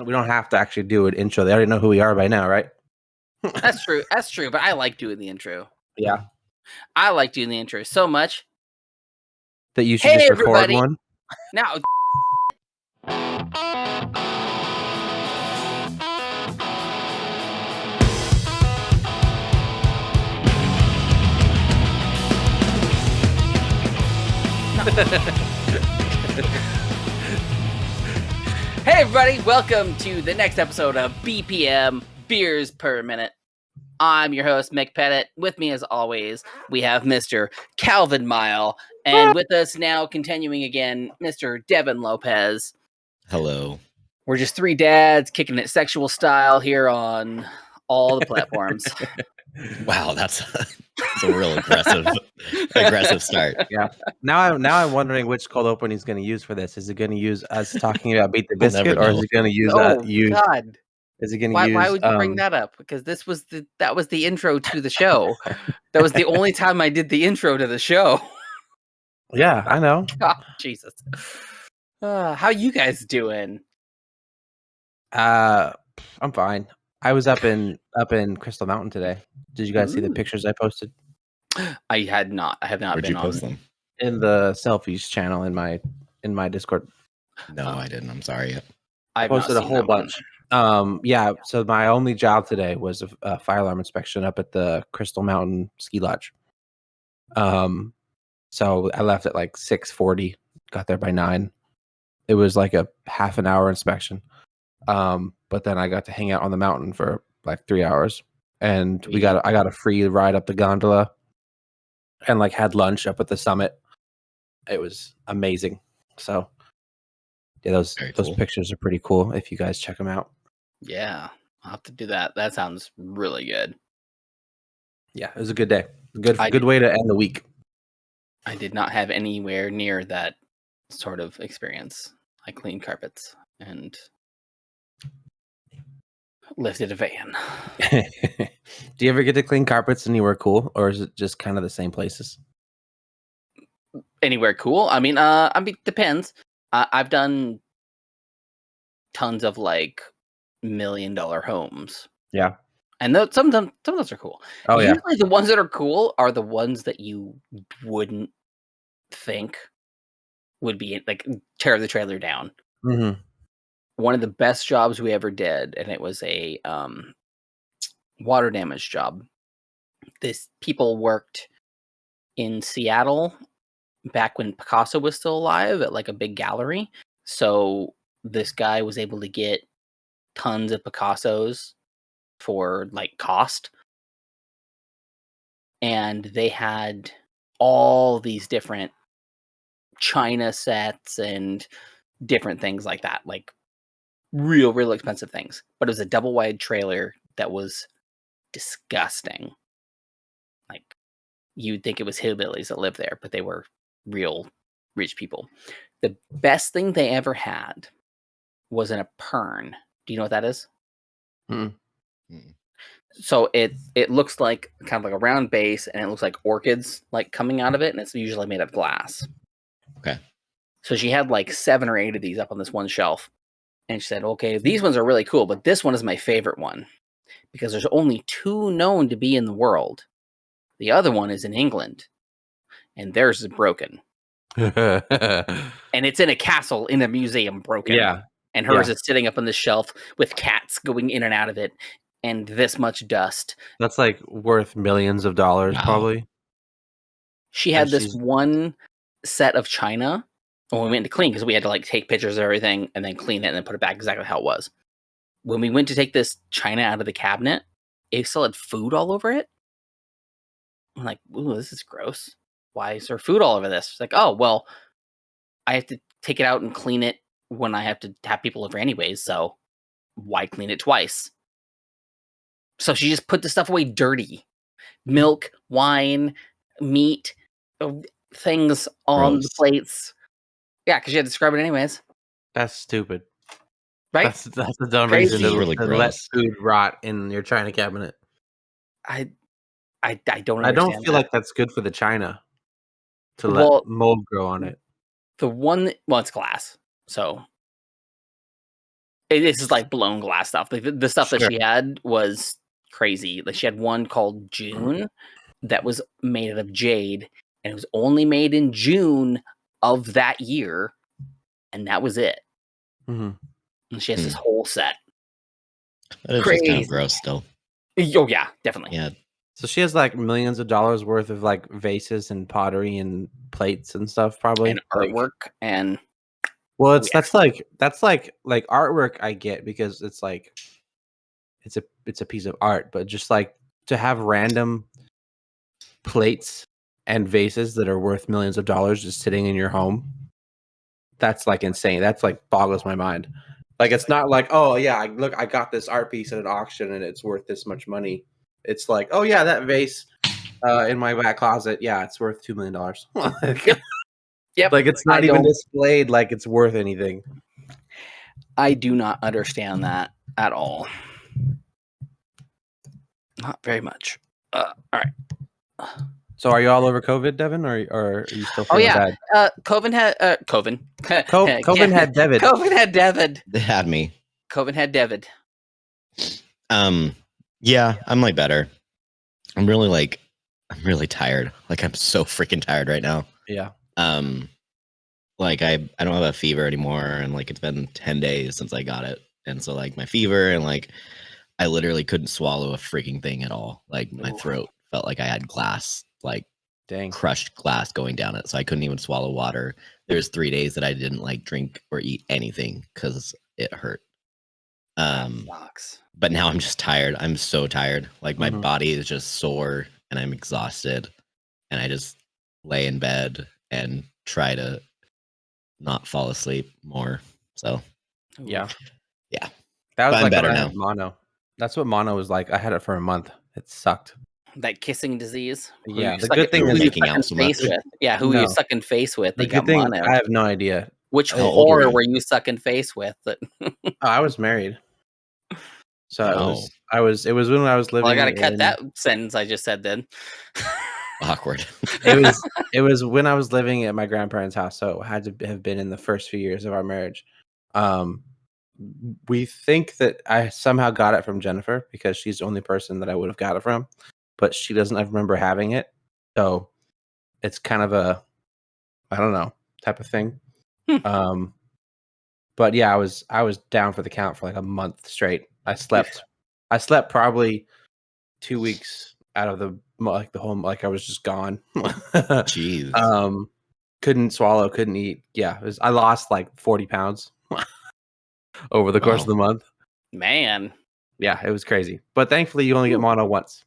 We don't have to actually do an intro. They already know who we are by now, right? That's true. That's true. But I like doing the intro. Yeah. I like doing the intro so much That you should just record everybody. one. Now. Hey everybody, welcome to the next episode of BPM Beers Per Minute. I'm your host, Mick Pettit. With me as always, we have Mr. Calvin Mile. And with us now, continuing again, Mr. Devin Lopez. Hello. We're just three dads kicking it sexual style here on all the platforms. Wow, that's a real aggressive start. Yeah. Now I'm wondering which cold open he's going to use for this. Is he going to use us talking about Beat the We'll Biscuit, never or is know. he going to use God. Is he going to use? Why would you bring that up? Because that was the intro to the show. That was the only time I did the intro to the show. Yeah, I know. God, Jesus. How you guys doing? I'm fine. I was up in Crystal Mountain today. Did you guys see the pictures I posted? I have not Where'd been you post them? In the selfies channel in my Discord. No, I didn't. I'm sorry. I posted a whole bunch. Yeah. So my only job today was a fire alarm inspection up at the Crystal Mountain Ski Lodge. So I left at like 6:40. Got there by 9. It was like a half an hour inspection. But then I got to hang out on the mountain for like 3 hours, and I got a free ride up the gondola, and like had lunch up at the summit. It was amazing. So yeah, those cool. pictures are pretty cool if you guys check them out. Yeah, I'll have to do that. That sounds really good. Yeah, it was a good day. Good way to end the week. I did not have anywhere near that sort of experience. I cleaned carpets and lifted a van. Do you ever get to clean carpets anywhere cool, or is it just kind of the same places? Anywhere cool? I mean, depends. I've done tons of like $1 million homes. Yeah. And some of those are cool. Oh, yeah. Usually the ones that are cool are the ones that you wouldn't think would be like tear the trailer down. Mm-hmm. One of the best jobs we ever did, and it was a water damage job. People worked in Seattle back when Picasso was still alive at like a big gallery. So this guy was able to get tons of Picassos for like cost. And they had all these different China sets and different things like that, like real expensive things. But it was a double wide trailer that was disgusting. Like you'd think it was hillbillies that lived there, but they were real rich people. The best thing they ever had was in a pern. Do you know what that is? Mm-hmm. So it looks like kind of like a round base, and it looks like orchids like coming out of it, and it's usually made of glass. Okay. So she had like 7 or 8 of these up on this one shelf, and she said, "Okay, these ones are really cool, but this one is my favorite one because there's only 2 known to be in the world. The other one is in England, and theirs is broken, and it's in a castle in a museum, broken. Yeah, and hers is sitting up on the shelf with cats going in and out of it." And this much dust. That's like worth millions of dollars, probably. She had this one set of china when we went to clean, because we had to like take pictures of everything and then clean it and then put it back exactly how it was. When we went to take this china out of the cabinet, it still had food all over it. I'm like, ooh, this is gross. Why is there food all over this? It's like, oh, well, I have to take it out and clean it when I have to have people over anyways, so why clean it twice? So she just put the stuff away dirty. Milk, wine, meat, things on the plates. Yeah, because you had to scrub it anyways. That's stupid. Right? That's a dumb reason to let food rot in your china cabinet. I don't understand. I don't feel like that's good for the china to let mold grow on it. The one, well, it's glass, so This is like blown glass stuff. Like the stuff that she had was crazy. Like she had one called June that was made out of jade, and it was only made in June of that year, and that was it. Mm-hmm. And she has this whole set. That is just kind of gross still. Oh yeah, definitely. Yeah. So she has like millions of dollars worth of like vases and pottery and plates and stuff, probably, and artwork and. Well, that's like artwork I get because it's like it's a piece of art, but just like to have random plates and vases that are worth millions of dollars just sitting in your home, that's like insane. That's like boggles my mind. Like it's not like, oh yeah, I got this art piece at an auction and it's worth this much money. It's like, oh yeah, that vase in my back closet, yeah, it's worth $2 million. Yep. Like it's not even displayed like it's worth anything. I do not understand that at all. Not very much. All right. So are you all over COVID, Devin, or are you still feeling bad? COVID had COVID. COVID had David. COVID had David. They had me. COVID had David. Yeah, I'm like better. I'm really tired. Like I'm so freaking tired right now. Yeah. Like I don't have a fever anymore, and like it's been 10 days since I got it, and so like my fever and like I literally couldn't swallow a freaking thing at all. Like my throat felt like I had glass, like crushed glass going down it, so I couldn't even swallow water. There's 3 days that I didn't like drink or eat anything because it hurt. But now I'm just tired. I'm so tired. Like my body is just sore and I'm exhausted, and I just lay in bed and try to not fall asleep more. So yeah. That was like better now. Mono. That's what mono was like. I had it for a month. It sucked. That kissing disease. Yeah. The good thing is making out so much. Yeah, who were you sucking face with? The good thing, I have no idea. Which horror were you sucking face with? I was married. So it was when I was living. Well, I gotta cut that sentence I just said then. Awkward. It was when I was living at my grandparents' house, so it had to have been in the first few years of our marriage. We think that I somehow got it from Jennifer because she's the only person that I would have got it from, but she doesn't remember having it. So it's kind of a, I don't know, type of thing. But yeah, I was down for the count for like a month straight. I slept probably 2 weeks out of the whole, like I was just gone. Jeez. Couldn't swallow, couldn't eat. Yeah, I lost like 40 pounds over the course of the month. Man. Yeah, it was crazy. But thankfully you only get mono once.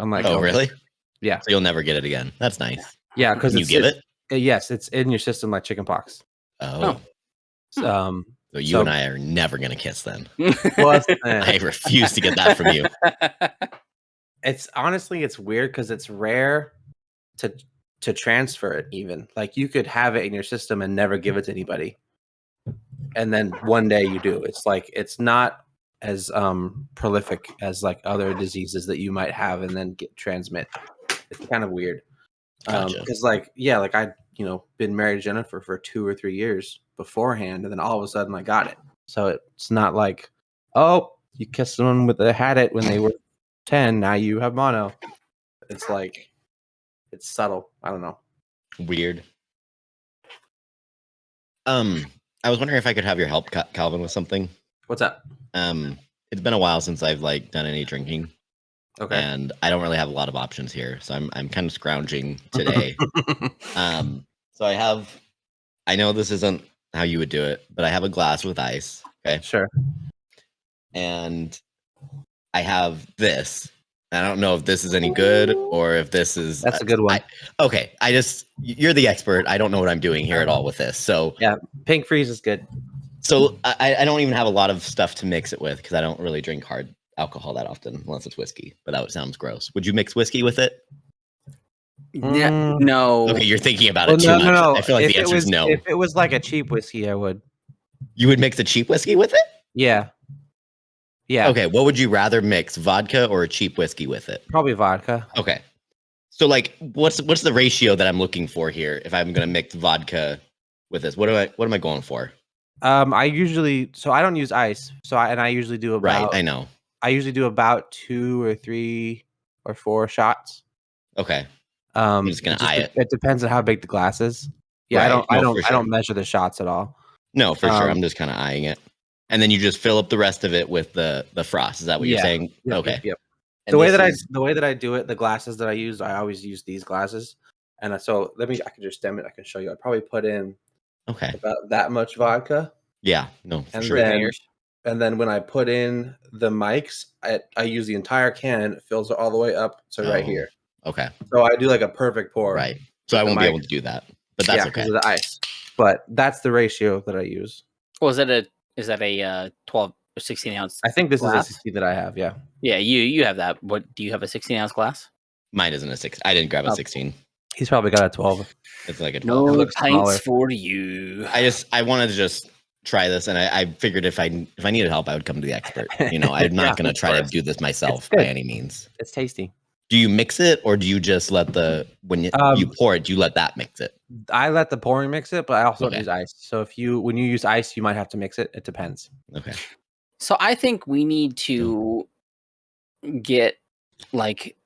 Unlike really? Yeah. So you'll never get it again. That's nice. Yeah, because you give it? Yes, it's in your system like chickenpox. Oh. So you and I are never gonna kiss then. Well, I refuse to get that from you. It's honestly, it's weird because it's rare to transfer it. Even like you could have it in your system and never give it to anybody, and then one day you do. It's like it's not as prolific as like other diseases that you might have and then transmit. It's kind of weird. Because like I been married to Jennifer for 2 or 3 years beforehand, and then all of a sudden I got it. So it's not like, oh, you kissed someone that had it when they were 10, now you have mono. It's like it's subtle. I don't know. Weird. I was wondering if I could have your help, Calvin, with something. What's up? It's been a while since I've like done any drinking. Okay. And I don't really have a lot of options here, so I'm kind of scrounging today. So I know this isn't how you would do it, but I have a glass with ice. Okay. Sure. And I have this. I don't know if this is any good or if this is. That's a good one. You're the expert. I don't know what I'm doing here at all with this. So yeah, pink freeze is good. So I don't even have a lot of stuff to mix it with because I don't really drink hard alcohol that often unless it's whiskey. But that sounds gross. Would you mix whiskey with it? Yeah, no. Okay, you're thinking about it too much. No. I feel like the answer is no. If it was like a cheap whiskey, I would. You would mix a cheap whiskey with it? Yeah. Yeah. Okay, what would you rather mix, vodka or a cheap whiskey with it? Probably vodka. Okay. So like what's the ratio that I'm looking for here if I'm going to mix vodka with this? What am I going for? I usually I don't use ice. I usually do about Right, I know. I usually do about 2 or 3 or 4 shots. Okay. I'm just gonna eye it. It depends on how big the glass is. Yeah, Right. No, for I sure. don't measure the shots at all. No, for sure. I'm just kind of eyeing it. And then you just fill up the rest of it with the frost. Is that what you're saying? Yep, Okay. Yep. And The way that I do it, the glasses that I use, I always use these glasses. And so I can just stem it. I can show you. I probably put in about that much vodka. Yeah, no, for sure. And then when I put in the mics, I use the entire can. It fills it all the way up to right here. Okay. So I do like a perfect pour. Right. So I won't be able to do that, but that's okay. Because of the ice. But that's the ratio that I use. Well, is that a 12 or 16 ounce? I think this glass? is a 60 that I have. Yeah. Yeah, you have that. What do you have, a 16-ounce glass? Mine isn't a 6. I didn't grab a 16. He's probably got a 12. It's like a 12. No pints for you. I wanted to just try this, and I figured if I needed help, I would come to the expert. I'm not going to try to do this myself by any means. It's tasty. Do you mix it, or do you just let when you pour it, do you let that mix it? I let the pouring mix it, but I also use ice. So when you use ice, you might have to mix it. It depends. Okay. So I think we need to get like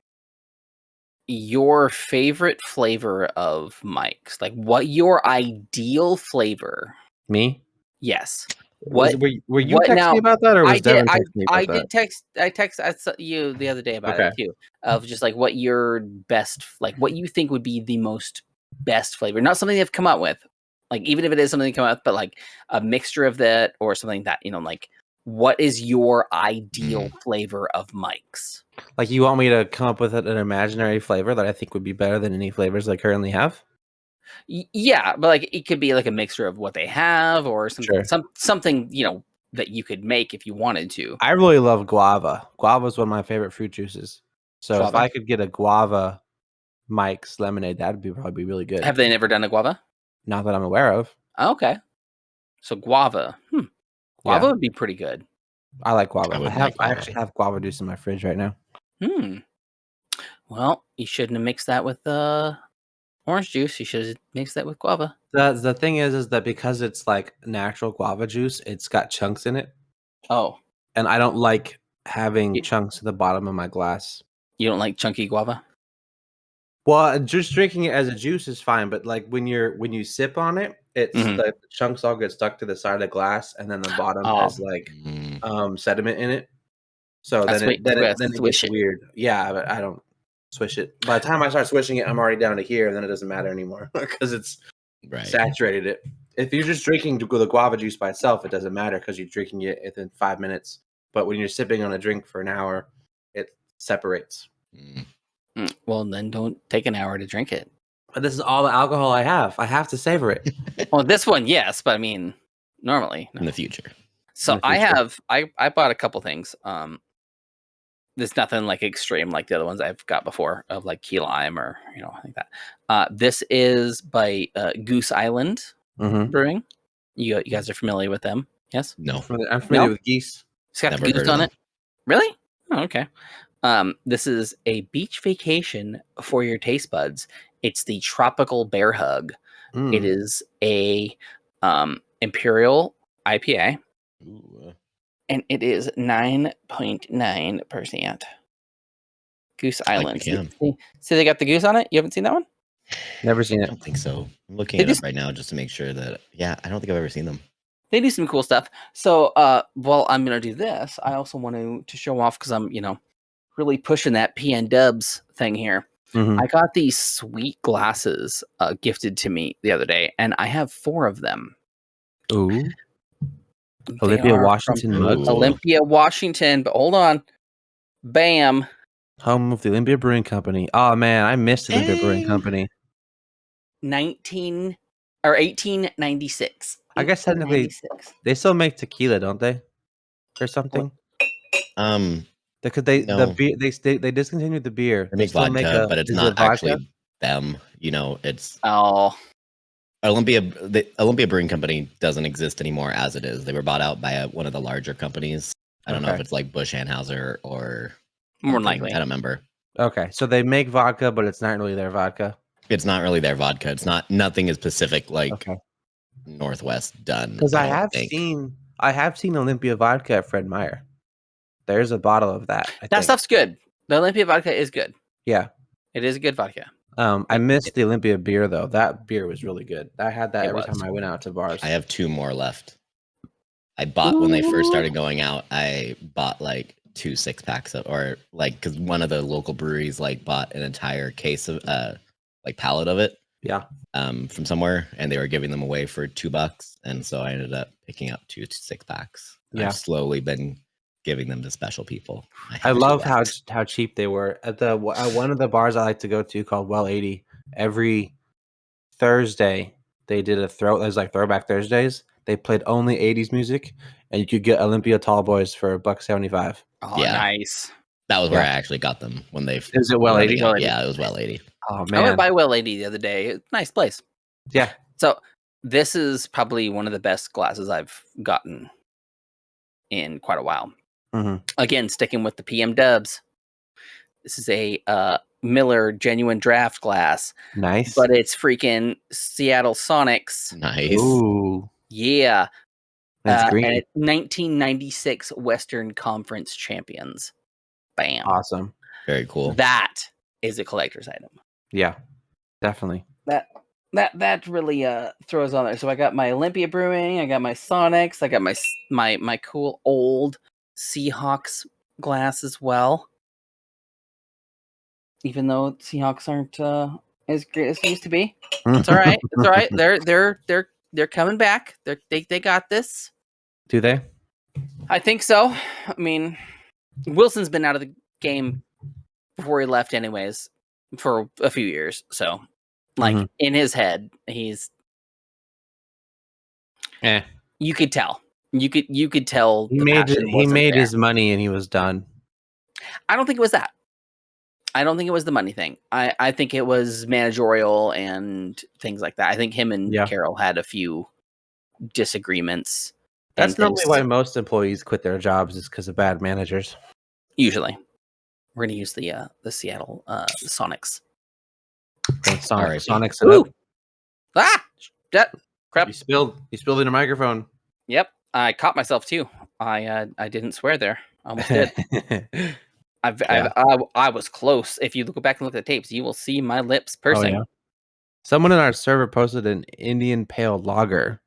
your favorite flavor of Mike's, like what your ideal flavor. Me? Yes. Were you texting me about that, or was Devin texting me about that? I texted you the other day about it too, of just like what your best, like what you think would be the most best flavor, not something they've come up with, like even if it is something they come up with, but like a mixture of that or something that like what is your ideal flavor of Mike's? Like you want me to come up with an imaginary flavor that I think would be better than any flavors I currently have? Yeah, but like it could be like a mixture of what they have or something that you could make if you wanted to. I really love guava. Guava is one of my favorite fruit juices. So if I could get a guava Mike's lemonade, that'd probably be really good. Have they never done a guava? Not that I'm aware of. Okay. So guava. Guava would be pretty good. I like guava. I actually have guava juice in my fridge right now. Well, you shouldn't have mixed that with orange juice. You should have mixed that with guava. The thing is that because it's like natural guava juice, it's got chunks in it. Oh. And I don't like having chunks at the bottom of my glass. You don't like chunky guava? Well, just drinking it as a juice is fine, but like when you sip on it, it's the chunks all get stuck to the side of the glass, and then the bottom has like sediment in it. So then it gets weird. Yeah, but I don't swish it. By the time I start swishing it, I'm already down to here, and then it doesn't matter anymore because it's saturated it. If you're just drinking the guava juice by itself, it doesn't matter because you're drinking it within 5 minutes. But when you're sipping on a drink for an hour, it separates. Well, then don't take an hour to drink it. But this is all the alcohol I have. I have to savor it. Well, this one, yes, but I mean, normally in the future. So I bought a couple things. There's nothing like extreme like the other ones I've got before of like key lime or like that. This is by Goose Island Brewing. You guys are familiar with them? Yes. No, I'm familiar with geese. It's got the goose on it. Really? Oh, okay. This is a beach vacation for your taste buds. It's the Tropical Bear Hug. It is a Imperial IPA. Ooh. And it is 9.9%. Goose Island. See, they got the goose on it? You haven't seen that one? Never seen it. I don't think so. I'm looking it up right now just to make sure that, I don't think I've ever seen them. They do some cool stuff. So while I'm going to do this, I also want to show off because I'm, really pushing that PN Dubs thing here. I got these sweet glasses gifted to me the other day, and I have 4 of them. Ooh. Olympia, Washington mug. Olympia, Washington, but hold on. Bam. Home of the Olympia Brewing Company. Oh man, I missed the Olympia Brewing Company. 1896. I guess technically they still make tequila, don't they? Or something? Because they discontinued the beer. They make vodka, but it's not actually them. It's the Olympia Brewing Company doesn't exist anymore as it is. They were bought out by one of the larger companies. I don't know if it's like Busch Anheuser or more likely. I don't remember. Okay, so they make vodka, but it's not really their vodka. It's not really their vodka. It's not. Nothing is specific. Like Northwest done. Because I have seen Olympia vodka at Fred Meyer. There's a bottle of that. That stuff's good. The Olympia vodka is good. Yeah, it is a good vodka. I missed the Olympia beer though. That beer was really good. I had that every time I went out to bars. I have 2 more left. I bought when they first started going out. I bought like 2 6-packs because one of the local breweries like bought an entire case of like pallet of it. Yeah. From somewhere, and they were giving them away for $2, and so I ended up picking up 2 6-packs. Yeah. I've slowly been giving them to special people. I love how cheap they were at one of the bars I like to go to called Well 80. Every Thursday they did a Throwback Thursdays. They played only 80s music, and you could get Olympia Tall Boys for $1.75. Oh, yeah. Nice. That was where I actually got them when they. Is it Well 80? Yeah, it was Well 80. Oh man, I went by Well 80 the other day. Nice place. Yeah. So this is probably one of the best glasses I've gotten in quite a while. Mm-hmm. Again, sticking with the PM Dubs. This is a Miller Genuine Draft glass. Nice. But it's freaking Seattle Sonics. Nice. Ooh. Yeah. That's green. And 1996 Western Conference champions. Bam. Awesome. Very cool. That is a collector's item. Yeah, definitely. That really throws on there. So I got my Olympia Brewing, I got my Sonics, I got my cool old Seahawks glass as well. Even though Seahawks aren't as great as they used to be, it's all right. It's all right. They're coming back. They got this. Do they? I think so. I mean, Wilson's been out of the game before he left, anyways, for a few years. So, like in his head, he's. You could tell. You could tell. He made his money and he was done. I don't think it was that. I don't think it was the money thing. I think it was managerial and things like that. I think him and Carroll had a few disagreements. That's normally why most employees quit their jobs, is because of bad managers. Usually. We're going to use the Seattle Sonics. Sonics. Ooh! Ah! Crap. You spilled in a microphone. Yep. I caught myself too. I didn't swear there. I almost did. I was close. If you go back and look at the tapes, you will see my lips pursing. Oh, yeah. Someone in our server posted an Indian Pale Lager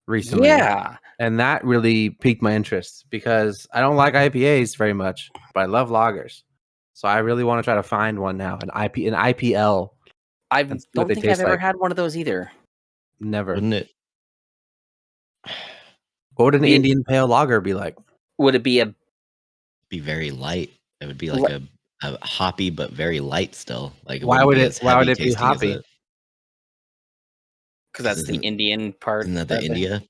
recently. Yeah. And that really piqued my interest because I don't like IPAs very much, but I love lagers. So I really want to try to find one now, an IPL. I don't think I've ever had one of those either. Never. Wouldn't it? What would an Indian Pale Lager be like? Would it be very light? It would be like a hoppy but very light still. Like why would it be hoppy? Because that's the Indian part. Isn't that the India?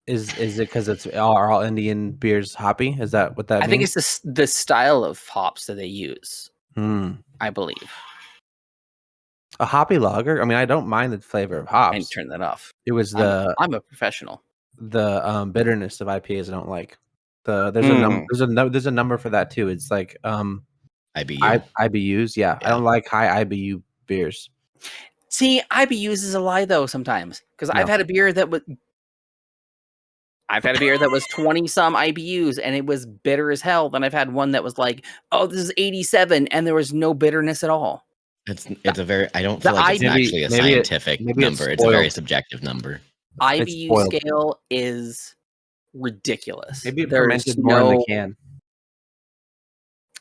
Is it because it's all Indian beers hoppy? Is that what that means? I think it's the style of hops that they use. I believe. A hoppy lager? I mean, I don't mind the flavor of hops. And turn that off. It was I'm a professional. The bitterness of IPAs I don't like. There's a number for that too. It's like IBU. IBUs, yeah. I don't like high IBU beers. See, IBUs is a lie though sometimes, because I've had a beer that was 20 some IBUs and it was bitter as hell. Then I've had one that was like, oh, this is 87 and there was no bitterness at all. It's a very, I don't feel like it's actually a scientific number. It's a very subjective number. IBU scale is ridiculous. Maybe it fermented more than they can.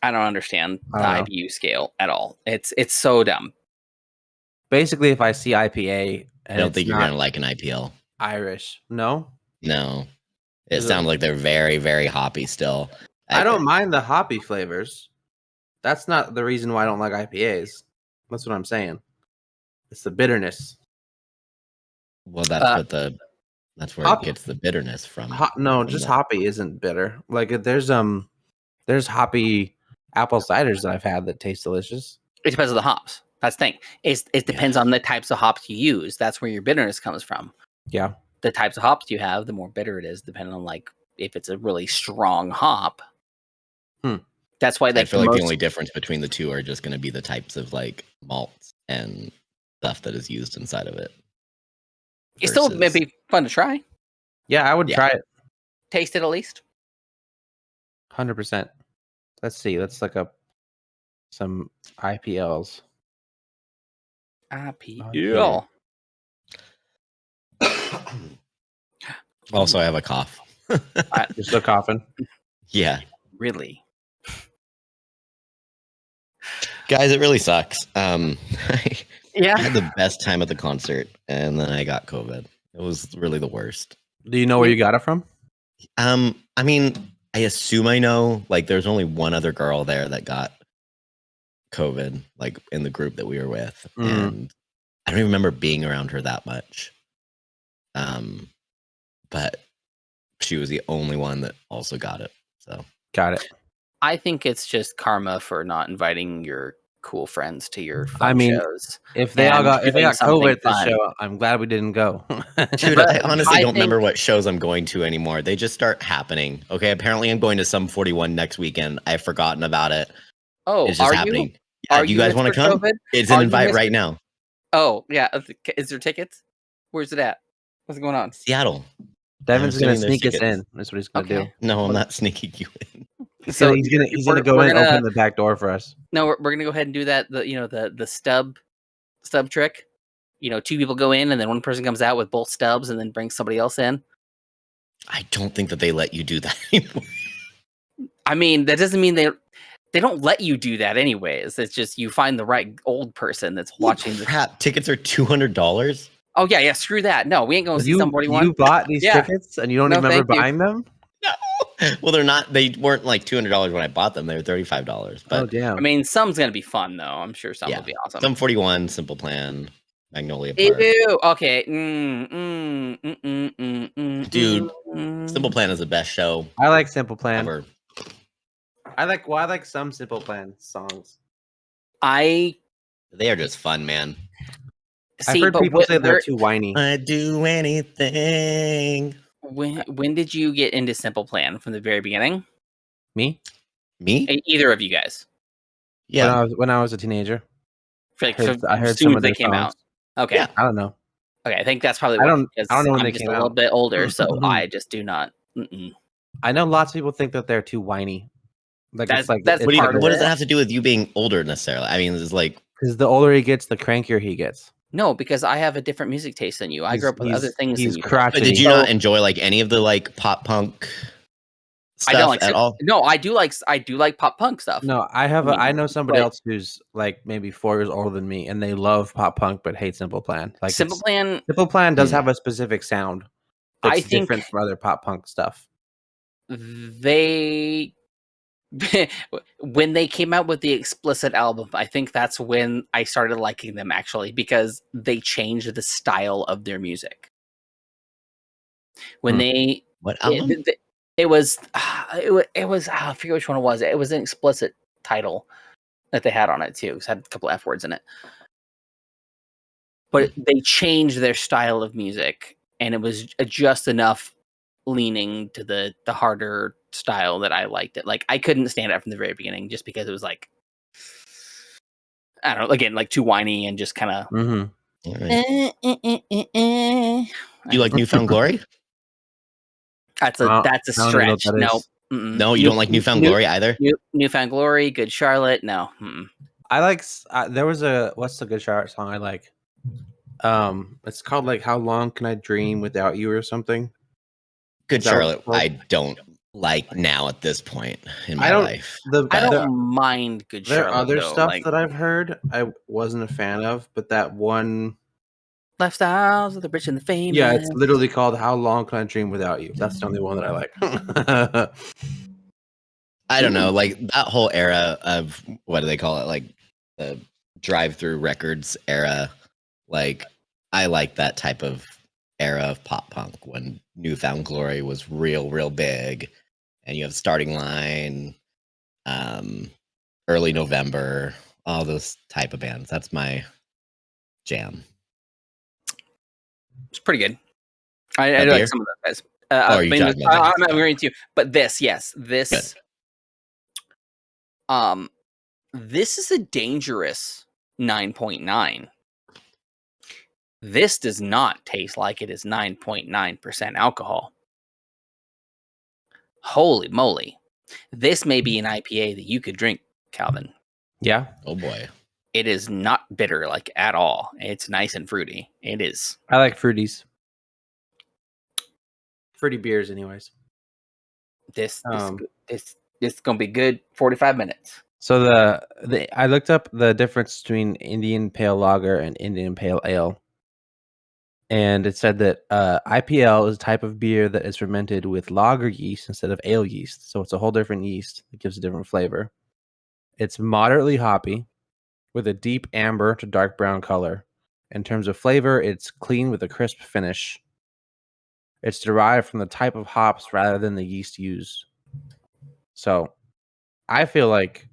I don't understand the IBU scale at all. It's so dumb. Basically, if I see IPA, I don't think you're gonna like an IPL. Irish, no. It sounds like they're very, very hoppy still. I don't mind the hoppy flavors. That's not the reason why I don't like IPAs. That's what I'm saying. It's the bitterness. Well, that's where it gets the bitterness from. Hoppy isn't bitter. Like there's hoppy apple ciders that I've had that taste delicious. It depends on the hops. That's the thing. It depends on the types of hops you use. That's where your bitterness comes from. Yeah. The types of hops you have, the more bitter it is, depending on like if it's a really strong hop. That's why I feel like the only difference between the two are just going to be the types of like malts and stuff that is used inside of it. It still may be fun to try. Yeah, I would try it. Taste it at least. 100%. Let's see. Let's look up some IPLs. IPL. Also, I have a cough. You're still coughing? Yeah. Really? Guys, it really sucks. I had the Yeah. best time at the concert, and then I got COVID. It was really the worst. Do you know where you got it from? I mean, I assume I know. Like, there's only one other girl there that got COVID, like in the group that we were with, and I don't even remember being around her that much. But she was the only one that also got it. So Got it. I think it's just karma for not inviting your cool friends to your fun shows. If they got COVID at this show, I'm glad we didn't go. Dude, I honestly don't remember what shows I'm going to anymore. They just start happening. Okay, apparently I'm going to Sum 41 next weekend. I've forgotten about it. Oh, it's just happening. Yeah, do you guys want to come? COVID? It's an invite right now. Oh, yeah. Is there tickets? Where's it at? What's going on? Seattle. Devin's going to sneak us in. That's what he's going to do. No, I'm not sneaking you in. So he's gonna go in and open the back door for us. No, we're gonna go ahead and do that. The stub trick. 2 people go in and then one person comes out with both stubs and then brings somebody else in. I don't think that they let you do that anymore. I mean, that doesn't mean they don't let you do that anyways. It's just you find the right old person that's watching. Crap, tickets are $200. Oh yeah, screw that. No, we ain't going to see somebody. You bought these tickets and you don't even remember buying them? No. Well, they weren't like $200 when I bought them. They were $35. But, oh damn! I mean, some's gonna be fun though. I'm sure some will be awesome. Sum 41, Simple Plan, Magnolia Park. Ew. Okay. Dude, Simple Plan is the best show. I like Simple Plan. Ever. I like some Simple Plan songs. They are just fun, man. I've heard people say they're too whiny. I'd do anything. When did you get into Simple Plan? From the very beginning? Me? Either of you guys? Yeah. When I was a teenager. I heard some of they came out. Okay. Yeah, I don't know. Okay, I think that's probably I don't know when I'm they just came a out. little bit older, so I just do not. I know lots of people think that they're too whiny. Like that's what does that have to do with you being older necessarily? I mean, it's like because the older he gets, the crankier he gets. No, because I have a different music taste than you. I grew up with other things than you. But did you not enjoy like any of the like pop punk stuff I don't like at all? No, I do like pop punk stuff. No, I know somebody else who's like maybe 4 years older than me, and they love pop punk but hate Simple Plan. Like Simple Plan does have a specific sound that's different from other pop punk stuff. When they came out with the explicit album, I think that's when I started liking them actually, because they changed the style of their music. When what album? It was I forget which one it was. It was an explicit title that they had on it too. It had a couple F words in it. But they changed their style of music, and it was just enough leaning to the harder style that I liked it. Like I couldn't stand it from the very beginning just because it was like, I don't know, again, like too whiny and just kind of. Right. You like Newfound Glory? That's a stretch. No. No, you don't like Newfound Glory either? Newfound Glory, Good Charlotte. No. I like. There was what's the Good Charlotte song I like? It's called like How Long Can I Dream Without You or something. Good Charlotte, I don't like now at this point in my life. I don't mind Good Charlotte. There are other stuff that I've heard I wasn't a fan of, but that one Lifestyles of the Rich and the Famous. Yeah, it's literally called How Long Can I Dream Without You. That's the only one that I like. I don't know, like that whole era of what do they call it? Like the drive-through records era. Like I like that type of era of pop punk when Newfound Glory was real big, and you have Starting Line, Early November, all those type of bands. That's my jam. It's pretty good. I like some of those guys. I'm agreeing with you, but this Good. This is a dangerous 9.9. This does not taste like it is 9.9% alcohol. Holy moly. This may be an IPA that you could drink, Calvin. Yeah. Oh boy. It is not bitter like at all. It's nice and fruity. It is. I like fruities. Fruity beers, anyways. This is gonna be good 45 minutes. So I looked up the difference between Indian Pale Lager and Indian Pale Ale, and it said that IPL is a type of beer that is fermented with lager yeast instead of ale yeast. So it's a whole different yeast that gives a different flavor. It's moderately hoppy, with a deep amber to dark brown color. In terms of flavor, it's clean with a crisp finish. It's derived from the type of hops rather than the yeast used. So I feel like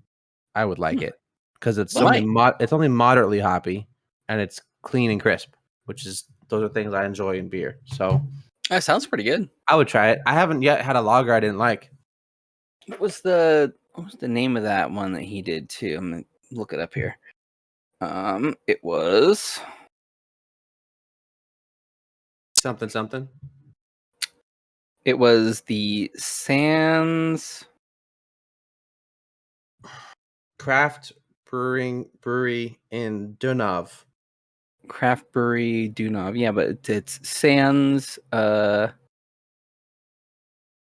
I would like it because it's only moderately hoppy and it's clean and crisp, those are things I enjoy in beer. So that sounds pretty good. I would try it. I haven't yet had a lager I didn't like. What was the name of that one that he did too? I'm gonna look it up here. It was something. It was the Sands Craft Brewery in Dunov. Craft Brewery Dunov. Yeah, but it's Sands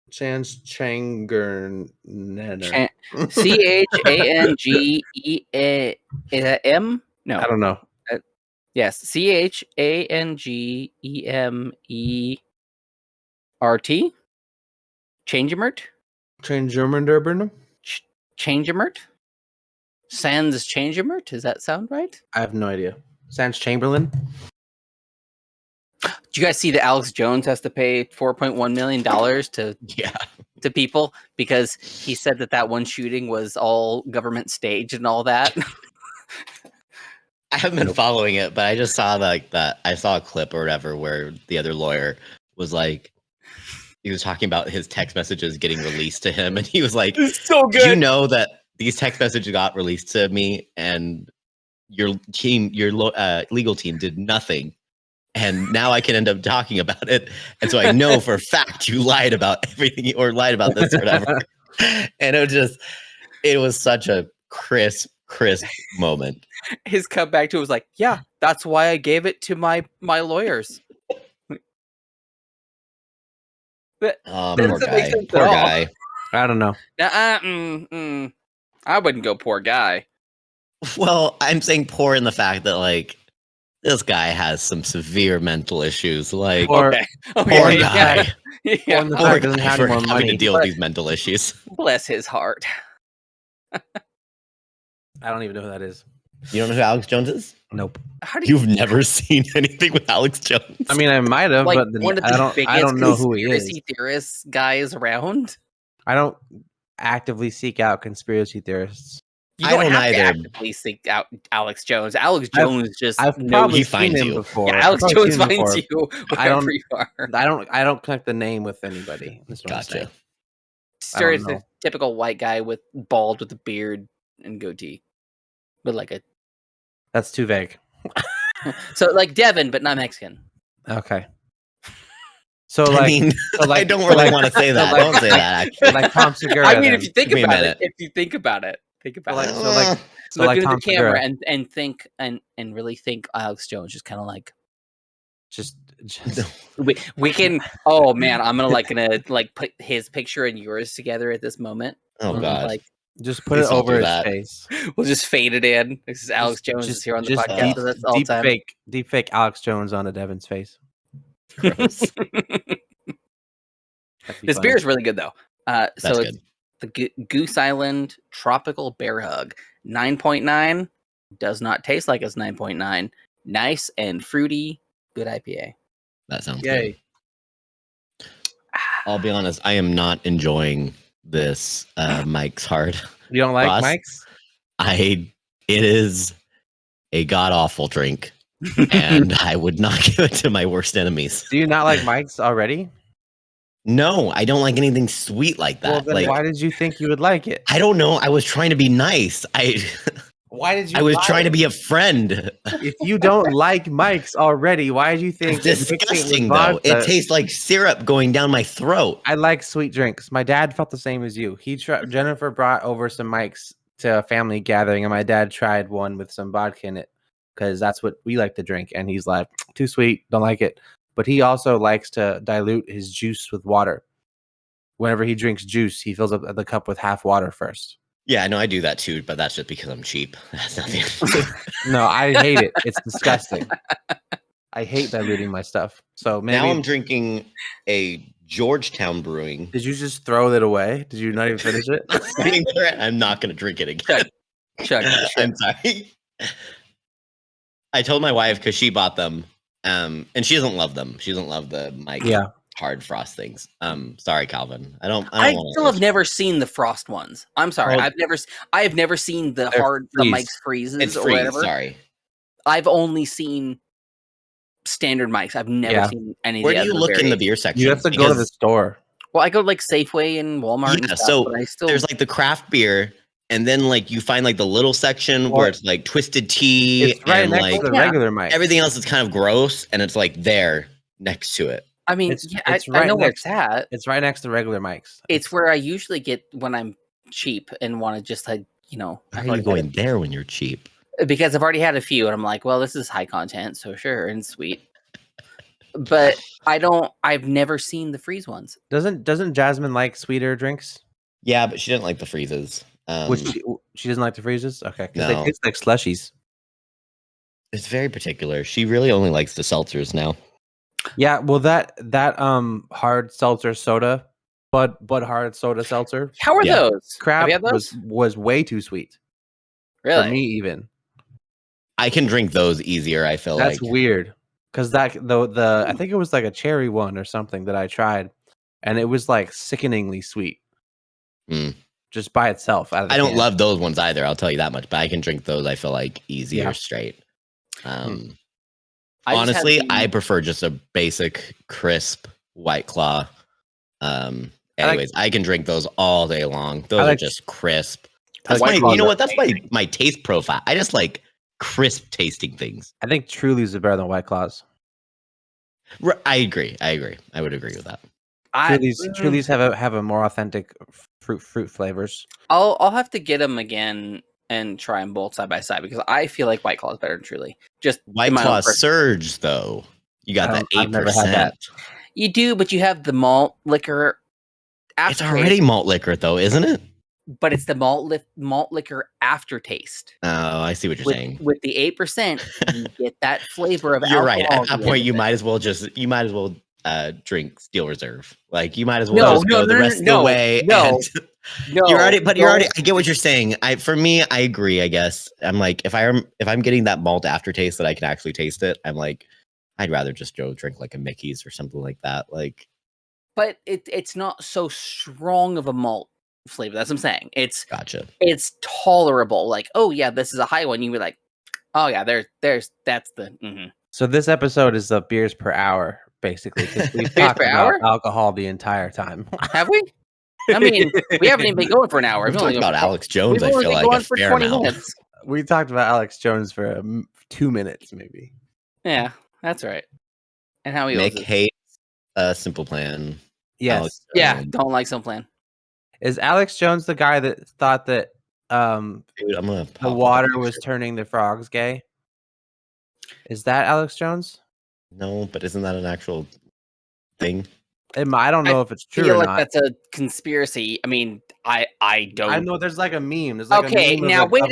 Sands Changern. CHANGEA. Is that M? No. I don't know. Yes, CHANGEMERT. Changemert? Changemert? Sans Changemert? Does that sound right? I have no idea. Sans Chamberlain? Do you guys see that Alex Jones has to pay $4.1 million to people because he said that one shooting was all government staged and all that? I haven't been following it, but I just saw that. I saw a clip or whatever where the other lawyer was like, he was talking about his text messages getting released to him, and he was like, "It's so good. Did you know that these text messages got released to me, and your legal team did nothing, and now I can end up talking about it, and so I know for a fact you lied about everything or lied about this or whatever." And it was such a crisp moment. His comeback to it was like, "Yeah, that's why I gave it to my lawyers." But poor guy. I don't know. I wouldn't go poor guy. Well, I'm saying poor in the fact that this guy has some severe mental issues. Poor guy. Yeah. Poor guy for having to deal with these mental issues. Bless his heart. I don't even know who that is. You don't know who Alex Jones is? Nope. You've never seen anything with Alex Jones? I mean, I might have, but I don't know who he is. Conspiracy theorist guys around. I don't actively seek out conspiracy theorists. You don't have to actively seek out Alex Jones. Alex Jones I've probably seen him before. Yeah, Alex Jones finds you wherever you are. I don't connect the name with anybody. Gotcha. Stereotypical white guy with bald with a beard and goatee. But that's too vague. So like Devin, but not Mexican. Okay. So I don't really want to say that. Don't say that. Actually, like Tom Segura. I mean, if you think about it, think about it. Look into the camera and think and really think Alex Jones just kind of just we can. Oh man, I'm gonna put his picture and yours together at this moment. Oh god. Just put it over his face. We'll just fade it in. This is Alex Jones is here on the podcast. So that's all time. Deep fake Alex Jones onto Devin's face. Gross. This beer is really good though. So it's the Goose Island Tropical Bear Hug 9.9. Does not taste like it's 9.9. Nice and fruity. Good IPA. That sounds good. I'll be honest, I am not enjoying this Mike's Hard. You don't like Mike's? It is a god awful drink, and I would not give it to my worst enemies. Do you not like Mike's already? No, I don't like anything sweet like that. Well, then why did you think you would like it? I don't know. I was trying to be nice. Why did you? I was trying to be a friend. If you don't like Mike's already, why did you think It's disgusting though? It tastes like syrup going down my throat. I like sweet drinks. My dad felt the same as you. Jennifer brought over some Mike's to a family gathering, and my dad tried one with some vodka in it because that's what we like to drink. And he's like, too sweet, don't like it. But he also likes to dilute his juice with water. Whenever he drinks juice, he fills up the cup with half water first. Yeah, I know I do that too, but that's just because I'm cheap. That's nothing. No, I hate it. It's disgusting. I hate diluting my stuff. So maybe now I'm drinking a Georgetown Brewing. Did you just throw it away? Did you not even finish it? I'm not going to drink it again. Chuck. I'm sorry. I told my wife because she bought them, and she doesn't love them. She doesn't love the Mike hard frost things. Sorry, Calvin. I still have never seen the frost ones. I'm sorry. I have never seen the Mike's freezes. It's or freeze, whatever. Sorry. I've only seen standard Mike's. I've never seen any. Where do you look in the beer section? You have to go to the store. Well, I go like Safeway and Walmart. Yeah, and stuff, but there's like the craft beer, and then like you find like the little section where it's like twisted tea. It's right and next like to the regular Mike's. Everything else is kind of gross, and it's like there next to it. I mean, I know where it's at. It's right next to regular Mike's. It's where I usually get when I'm cheap and want to just like, Why are you going there when you're cheap? Because I've already had a few, and I'm like, well, this is high content, so sure, and sweet. But I've never seen the freeze ones. Doesn't Jasmine like sweeter drinks? Yeah, but she didn't like the freezes. She doesn't like the freezes? Okay, because they taste like slushies. It's very particular. She really only likes the seltzers now. Yeah, well that hard seltzer soda, Bud hard soda seltzer. How are those? Crap was way too sweet. Really? For me even. I can drink those easier, I feel That's weird. Because I think it was like a cherry one or something that I tried, and it was like sickeningly sweet. Just by itself. I don't love those ones either, I'll tell you that much, but I can drink those, I feel like, easier straight. Honestly, I prefer just a basic, crisp White Claw. Anyways, I can drink those all day long. Those are just crisp. That's you know what? That's my taste profile. I just like crisp tasting things. I think Truly's are better than White Claws. I agree. I would agree with that. Truly's have a more authentic fruit flavors. I'll have to get them again and try them both side by side because I feel like White Claw is better than Truly. Just White Claw Surge though. You got that 8%. I've never had that. You do, but you have the malt liquor. It's already malt liquor though, isn't it? But it's the malt liquor aftertaste. Oh, I see what you're saying. With the 8%, you get that flavor of You're alcohol. Right. At that point, you might as well drink Steel Reserve. Like you might as well go the rest of the way. You're already. I get what you're saying. For me, I agree. I guess I'm like if I'm getting that malt aftertaste that I can actually taste it, I'm like I'd rather just go drink like a Mickey's or something like that. Like, but it's not so strong of a malt flavor. That's what I'm saying. It's gotcha. It's tolerable. Like, oh yeah, this is a high one. You were like, oh yeah, that's the. So this episode is the beers per hour, basically, because we've talked about alcohol the entire time. Have we? I mean, we haven't even been going for an hour. We've talked about Alex Jones. I feel like for 20 minutes. We talked about Alex Jones for 2 minutes, maybe. Yeah, that's right. And how he Mick hates Simple Plan. Yes. Don't like Simple Plan. Is Alex Jones the guy that thought that Dude, the water was turning the frogs gay? Is that Alex Jones? No, but isn't that an actual thing? I don't know if it's true. I feel or like not. That's a conspiracy. I mean, I don't. I know there's like a meme. There's like okay, a meme now of wait a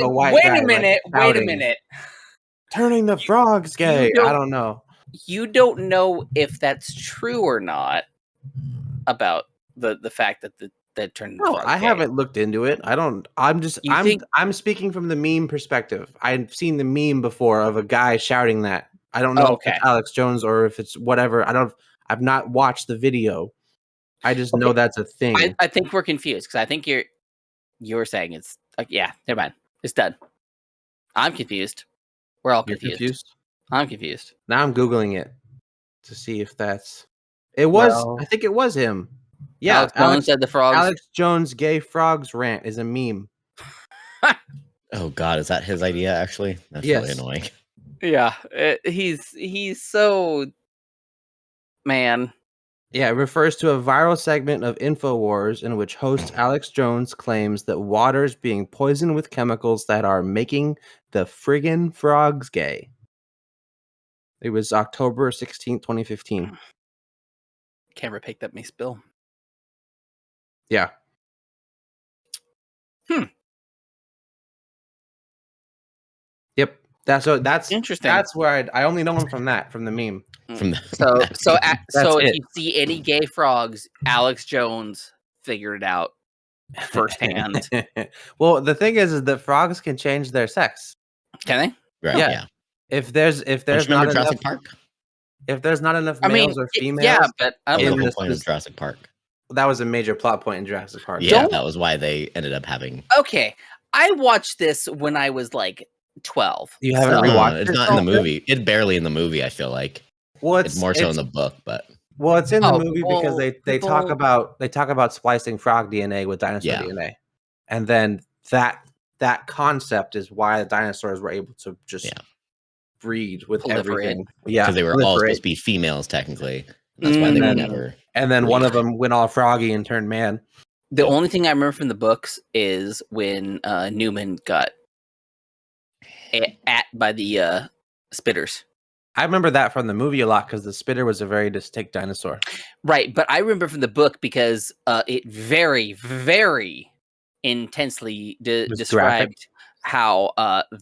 minute. Like, wait a minute. Turning the frogs gay. I don't know. You don't know if that's true or not about the fact that that turned. No, I haven't looked into it. I don't. I'm speaking from the meme perspective. I've seen the meme before of a guy shouting that. I don't know if it's Alex Jones or if it's whatever. I've not watched the video. I just know that's a thing. I think we're confused because I think you're saying it's like, yeah, never mind. It's done. I'm confused. We're all confused. I'm confused. Now I'm Googling it to see if that's. It was. I think it was him. Yeah, Alex Jones said the frogs. Alex Jones gay frogs rant is a meme. Oh God, is that his idea? Actually, that's really annoying. Yeah, he's so man. Yeah, it refers to a viral segment of InfoWars in which host Alex Jones claims that water's being poisoned with chemicals that are making the friggin' frogs gay. It was October 16th, 2015. Camera picked up me spill. Yeah. Yep. That's interesting. That's where I only know him from the meme. So if it. you see any gay frogs, Alex Jones figured it out firsthand. Well, the thing is that frogs can change their sex. Can they? Right, yeah. If there's not Jurassic Park, if there's not enough males or females, yeah, but the whole point of Jurassic Park. That was a major plot point in Jurassic Park. Yeah, that was why they ended up having. Okay, I watched this when I was like 12. You haven't rewatched it? It's not in the movie. It's barely in the movie. I feel like. Well, it's more so in the book, but. Well, it's in the movie because they talk about splicing frog DNA with dinosaur DNA, and then that concept is why the dinosaurs were able to just breed with everything. Yeah, because they were all supposed to be females technically. That's why they would never. And then one of them went all froggy and turned man. The only thing I remember from the books is when Newman got at by the spitters. I remember that from the movie a lot because the spitter was a very distinct dinosaur. Right, but I remember from the book because it very, very intensely described how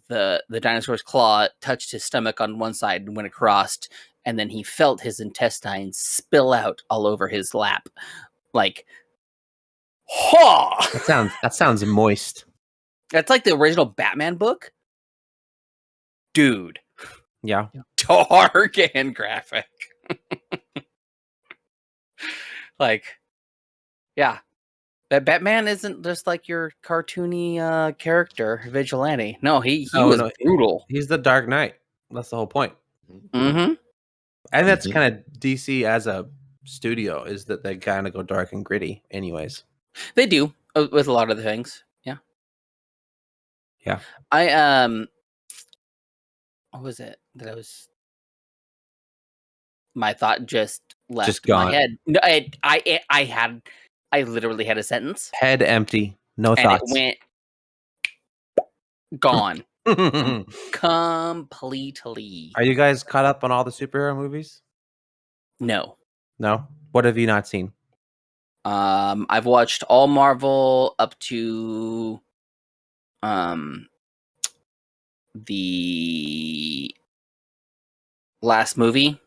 the dinosaur's claw touched his stomach on one side and went across, and then he felt his intestines spill out all over his lap. Like, that sounds moist. That's like the original Batman book. Dude. Yeah. Dark and graphic. Like, yeah. That Batman isn't just like your cartoony character vigilante. No, he was brutal. He's the Dark Knight. That's the whole point. Mm-hmm. And that's kind of DC as a studio, is that they kind of go dark and gritty anyways. They do with a lot of the things. Yeah. Yeah. What was it that I was? My thought just left gone. my head. No, I literally had a sentence. Head empty. No thoughts. It went gone. Completely. Are you guys caught up on all the superhero movies? No. What have you not seen? I've watched all Marvel up to the last movie.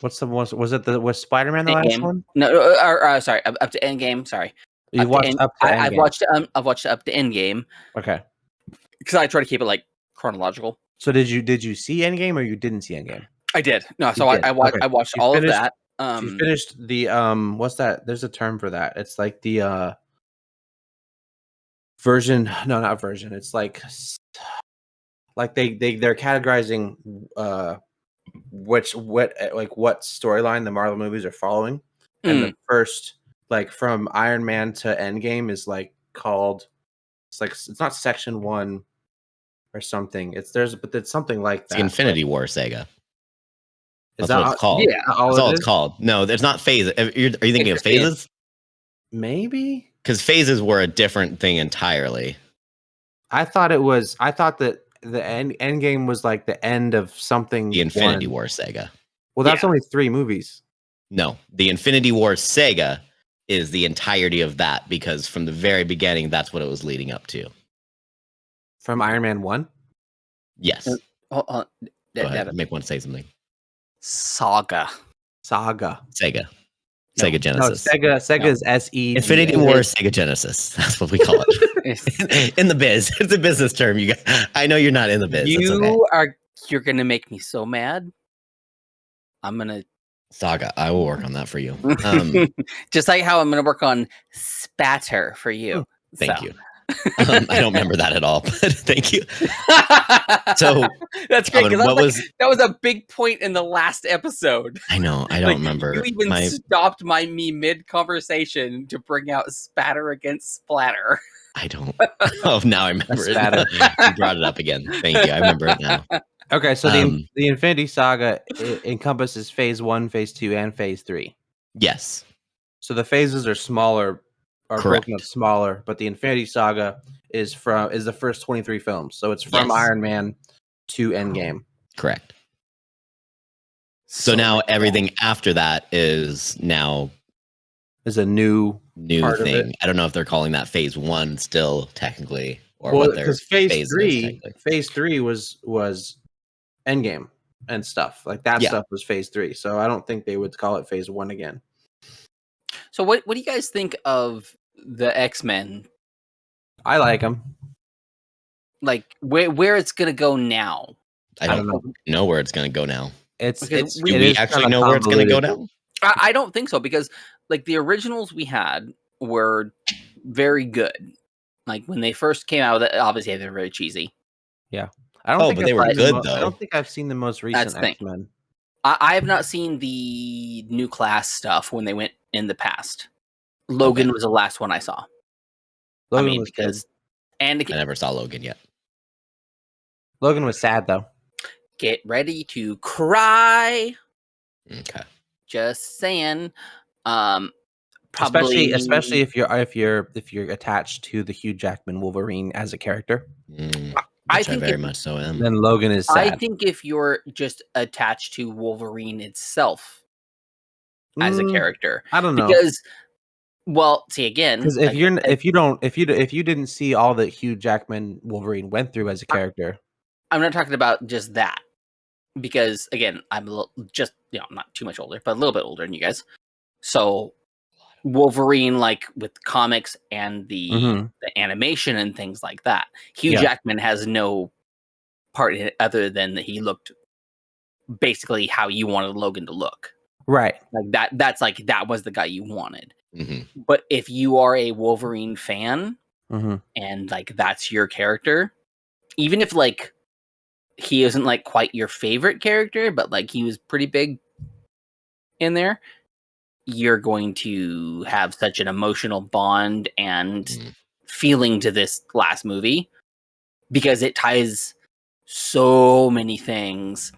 What's the most? Was Spider-Man the last one? No, sorry, up to Endgame. Sorry, you watched up to Endgame. I've watched up to Endgame. Okay, because I try to keep it like chronological. So did you see Endgame or you didn't see Endgame? I did. No, so I watched all of that. You finished the what's that? There's a term for that. It's like the version. No, not version. It's like they're categorizing what storyline the Marvel movies are following, and the first, like, from Iron Man to Endgame is like called, it's not Section 1 or something. It's something like that. It's the Infinity War saga. Is That's what it's called. Yeah, that's all it's called. No, there's not phases. Are you thinking of phases? Maybe, because phases were a different thing entirely. I thought that the end game was like the end of something. The Infinity War saga. Well, that's only 3 movies. No, the Infinity War saga is the entirety of that, because from the very beginning, that's what it was leading up to. From Iron Man 1? Yes. Go ahead. Mick want to say something. Saga. Sega Genesis. No, Sega is SE. Infinity War Sega Genesis. That's what we call it. In the biz. It's a business term. You guys, I know you're not in the biz. You're gonna make me so mad. I'm gonna Saga. I will work on that for you. Just like how I'm gonna work on spatter for you. Thank you. I don't remember that at all, but thank you. So that's great because that was a big point in the last episode. I know. I don't remember. You even stopped me mid conversation to bring out spatter against splatter. I don't. Oh, now I remember it. You brought it up again. Thank you. I remember it now. Okay, so the Infinity Saga encompasses Phase 1, Phase 2, and Phase 3. Yes. So the phases are smaller, Correct. Broken up smaller, but the Infinity Saga is the first 23 films. So it's from Iron Man to Endgame. Correct. So now everything after that is a new thing. I don't know if they're calling that Phase 1 still technically, or what their Phase 3 was Endgame and stuff like that. Stuff was Phase 3. So I don't think they would call it Phase 1 again. So what do you guys think of the X-Men? I like them. Like where it's gonna go now? I don't know where it's gonna go now. Do we actually know where it's gonna go now? I don't think so, because like the originals we had were very good. Like when they first came out, obviously they were very cheesy. Yeah, but they were good though. I don't think I've seen the most recent X-Men. I have not seen the new class stuff when they went in the past. Logan was the last one I saw. Logan was good. And I never saw Logan yet. Logan was sad though. Get ready to cry. Okay. Just saying. Probably, especially if you're attached to the Hugh Jackman Wolverine as a character. I think very much so am. Then Logan is sad. I think if you're just attached to Wolverine itself as a character, I don't know, because see again, because if you didn't see all that Hugh Jackman Wolverine went through as a character, I'm not talking about just that, because again, I'm not too much older, but a little bit older than you guys. So Wolverine, like with comics and the animation and things like that, Hugh Jackman has no part in it other than that he looked basically how you wanted Logan to look. Right. Like that was the guy you wanted. But if you are a Wolverine fan and like that's your character, even if like he isn't like quite your favorite character, but like he was pretty big in there, you're going to have such an emotional bond and feeling to this last movie because it ties so many things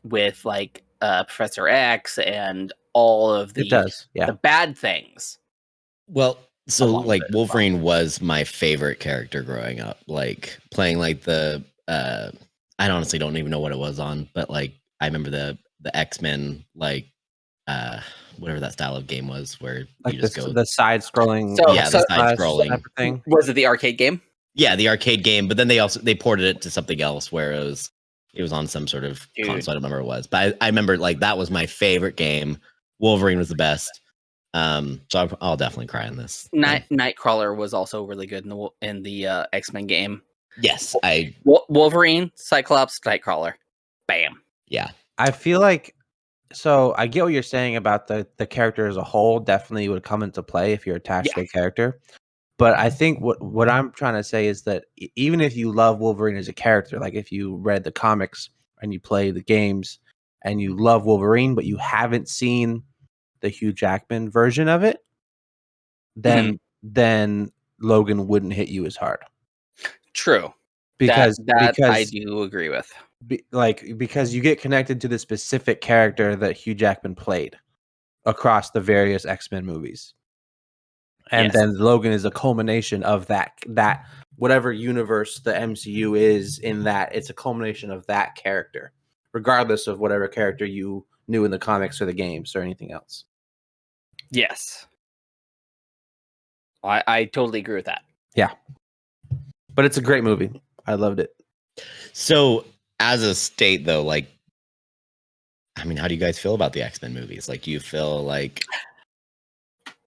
with like Professor X and all of the bad things. Well, so like Wolverine was my favorite character growing up. Like playing like the I honestly don't even know what it was on, but like I remember the X-Men like whatever that style of game was where like you just go the side scrolling. The side scrolling thing. Was it the arcade game? Yeah, the arcade game, but then they ported it to something else where it was on some sort of console. I don't remember what it was, but I remember like that was my favorite game. Wolverine was the best. So I'll definitely cry on this. Nightcrawler was also really good in the X-Men game. Yes, Wolverine, Cyclops, Nightcrawler, bam. Yeah, I feel like I get what you're saying about the character as a whole. Definitely would come into play if you're attached to a character. But I think what I'm trying to say is that even if you love Wolverine as a character, like if you read the comics and you play the games and you love Wolverine, but you haven't seen the Hugh Jackman version of it, then Logan wouldn't hit you as hard. True. Because I do agree with. Because you get connected to the specific character that Hugh Jackman played across the various X-Men movies. And then Logan is a culmination of that whatever universe the MCU is in, that it's a culmination of that character, regardless of whatever character you knew in the comics or the games or anything else. Yes. I totally agree with that. Yeah. But it's a great movie. I loved it. So as a state though, like, I mean, how do you guys feel about the X-Men movies? Like, do you feel like,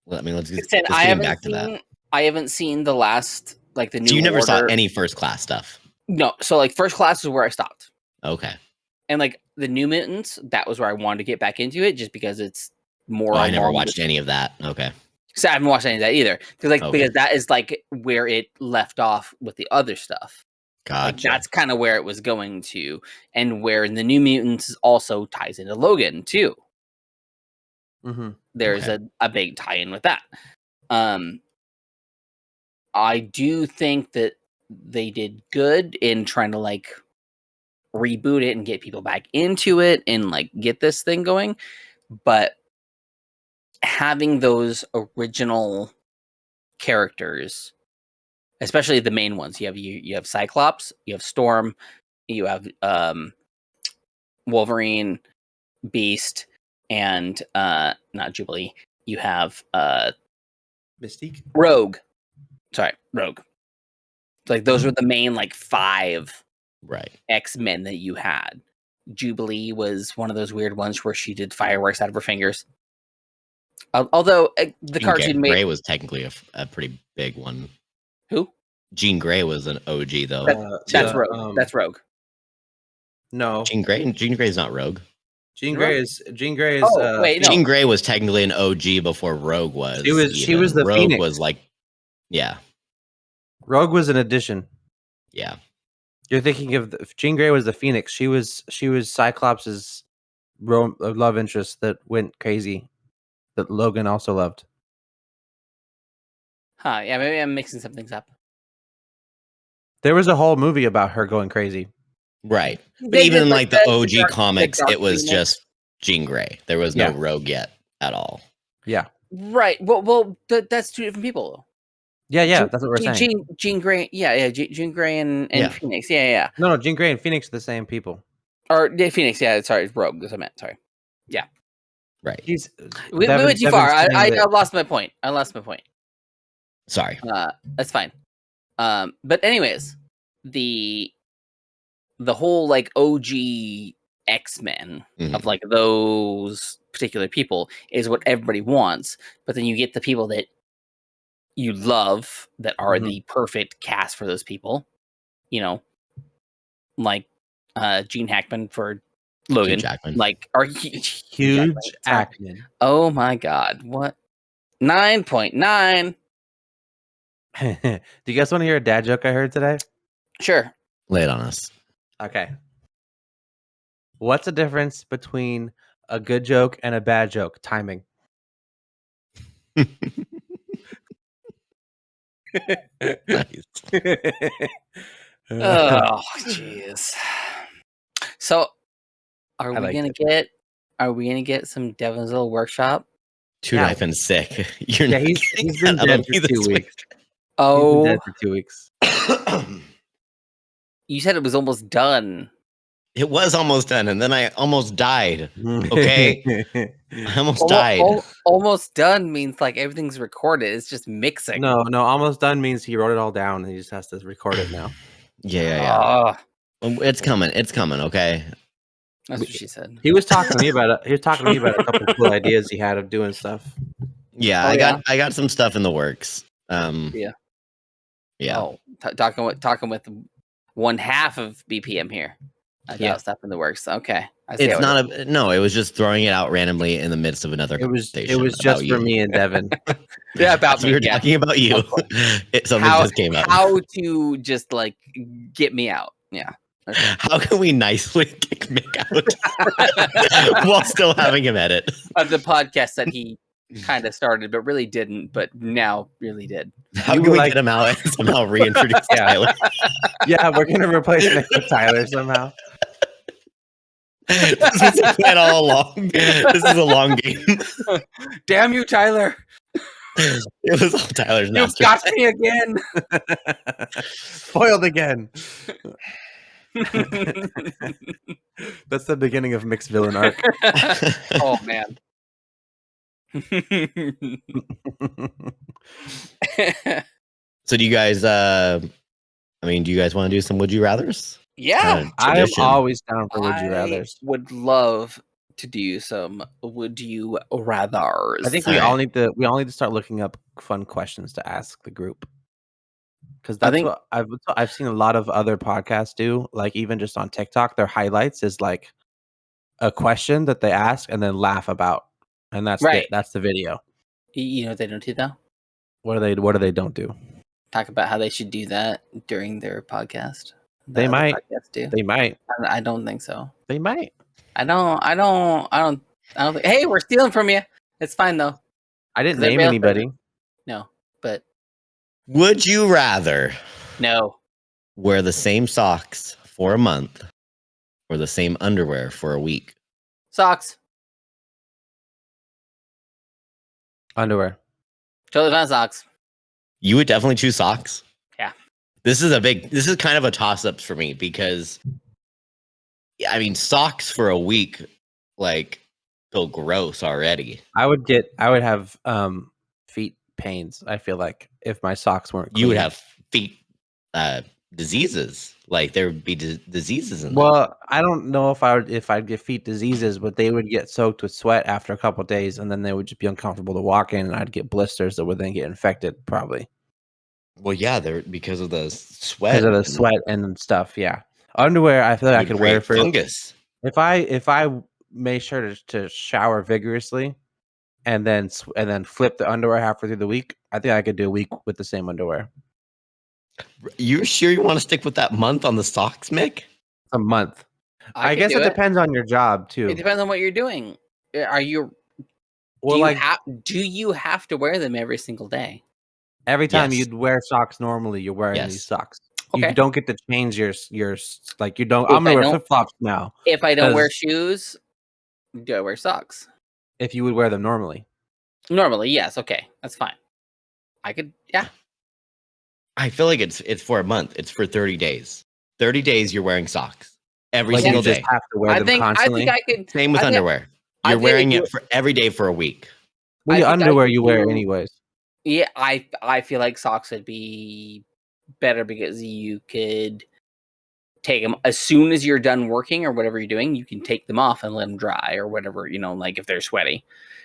well, I mean, let's get back to that. I haven't seen the last, like the new. So you never saw any First Class stuff? No. So like First Class is where I stopped. Okay. And like the New Mutants, that was where I wanted to get back into it, just because it's more. I never watched any of that. Okay. So I haven't watched any of that either, because that is like where it left off with the other stuff. Gotcha. Like, that's kind of where it was going to, and where the New Mutants also ties into Logan too. Mm-hmm. There's a big tie-in with that. I do think that they did good in trying to like reboot it and get people back into it and like get this thing going, but having those original characters, especially the main ones, you have Cyclops, you have Storm, you have Wolverine, Beast, and not Jubilee. You have Mystique, Rogue. Like those were the main like 5 X-Men that you had. Jubilee was one of those weird ones where she did fireworks out of her fingers. Although the cartoon Grey was technically a pretty big one. Who? Jean Grey was an OG though. That's Rogue. That's Rogue. No, Jean Grey is not Rogue. Jean Grey is. Oh, wait, no. Jean Grey was technically an OG before Rogue was. She was the Rogue Phoenix. was like, yeah. Rogue was an addition. Yeah. You're thinking of Jean Grey was the Phoenix. She was Cyclops' love interest that went crazy, that Logan also loved. Huh? Yeah, maybe I'm mixing some things up. There was a whole movie about her going crazy. Right. But even in like the OG comics, it was just Jean Grey. There was no Rogue yet at all. Yeah. Right. Well, that's 2 different people. Yeah, that's what we're saying. Jean Grey, Jean Grey and Phoenix, yeah. No, Jean Grey and Phoenix are the same people. Or Phoenix, sorry, Rogue. That's what I meant. Sorry. Yeah. Right. We went too far. I lost my point. Sorry. That's fine. But anyways, the whole like OG X-Men of like those particular people is what everybody wants, but then you get the people that you love that are the perfect cast for those people, like Gene Hackman for Logan, like Hugh Jackman. Oh my God, what? 9.9. Do you guys want to hear a dad joke I heard today? Sure. Lay it on us. Okay. What's the difference between a good joke and a bad joke? Timing. Nice. Oh, jeez. So, are we gonna get some Devinsville workshop? Dude, I've been sick. He's been dead for 2 weeks. Oh, he's been dead for 2 weeks. You said it was almost done. It was almost done, and then I almost died. Okay, I almost died. Almost done means like everything's recorded. It's just mixing. No, almost done means he wrote it all down and he just has to record it now. Yeah. It's coming. Okay. That's what she said. He was talking to me about it. He was talking to me about a couple of cool ideas he had of doing stuff. Yeah, I got some stuff in the works. Yeah. Oh, talking with one half of BPM here. I got stuff in the works. Okay. It's not it was just throwing it out randomly in the midst of another conversation. It was just for me and Devin. Yeah, about me. We were talking about you. Something just came up. How to just like get me out. Yeah. Okay. How can we nicely kick Mick out while still having him edit? The podcast that he kind of started, but really didn't, but now really did. How can we get him out and somehow reintroduce Tyler? Yeah, we're going to replace Mick with Tyler somehow. This was a plan all along. This is a long game. Damn you, Tyler. It was all Tyler's master. You got me again. Foiled again. That's the beginning of Mick's villain arc. Oh, man. So do you guys do you guys want to do some would you rathers? Yeah, I am always down for would you rathers. Would love to do some would you rathers. I think we all need to start looking up fun questions to ask the group, because that's what I've seen a lot of other podcasts do. Like even just on TikTok, their highlights is like a question that they ask and then laugh about, and that's right. That's the video. You know what they don't do though? What do they don't do? Talk about how they should do that during their podcast. They might. Do. They might. I don't think so. They might. I don't think, hey, we're stealing from you. It's fine though. I didn't name anybody. No, but would you rather wear the same socks for a month or the same underwear for a week? Socks. Underwear. Totally fine socks. You would definitely choose socks? Yeah. This is kind of a toss-up for me because I mean socks for a week like feel gross already. I would have feet pains, I feel like, if my socks weren't clean. You would have feet diseases. Like there would be diseases in them. Well, I don't know if I'd get feet diseases, but they would get soaked with sweat after a couple of days, and then they would just be uncomfortable to walk in, and I'd get blisters that would then get infected, probably. Well, yeah, they're because of the sweat. Because of the sweat and stuff, yeah. Underwear, I feel like I could wear for fungus. If I made sure to shower vigorously, and then flip the underwear halfway through the week, I think I could do a week with the same underwear. You sure you want to stick with that month on the socks, Mick? A month. I guess it depends on your job too. It depends on what you're doing. Are you? Well, do you have to wear them every single day? Every time you'd wear socks normally, you're wearing these socks. Okay. You don't get to change your like you don't. I'm gonna wear flip flops now. If I don't wear shoes, do I wear socks? If you would wear them normally. Normally, yes. Okay, that's fine. I could, yeah. I feel like it's for a month. It's for 30 days. 30 days you're wearing socks every single day. You just have to wear them constantly. I think Same with underwear. You're wearing it for every day for a week. Well, the underwear you wear anyways. Yeah, I feel like socks would be better because you could take them as soon as you're done working or whatever you're doing. You can take them off and let them dry or whatever, like if they're sweaty.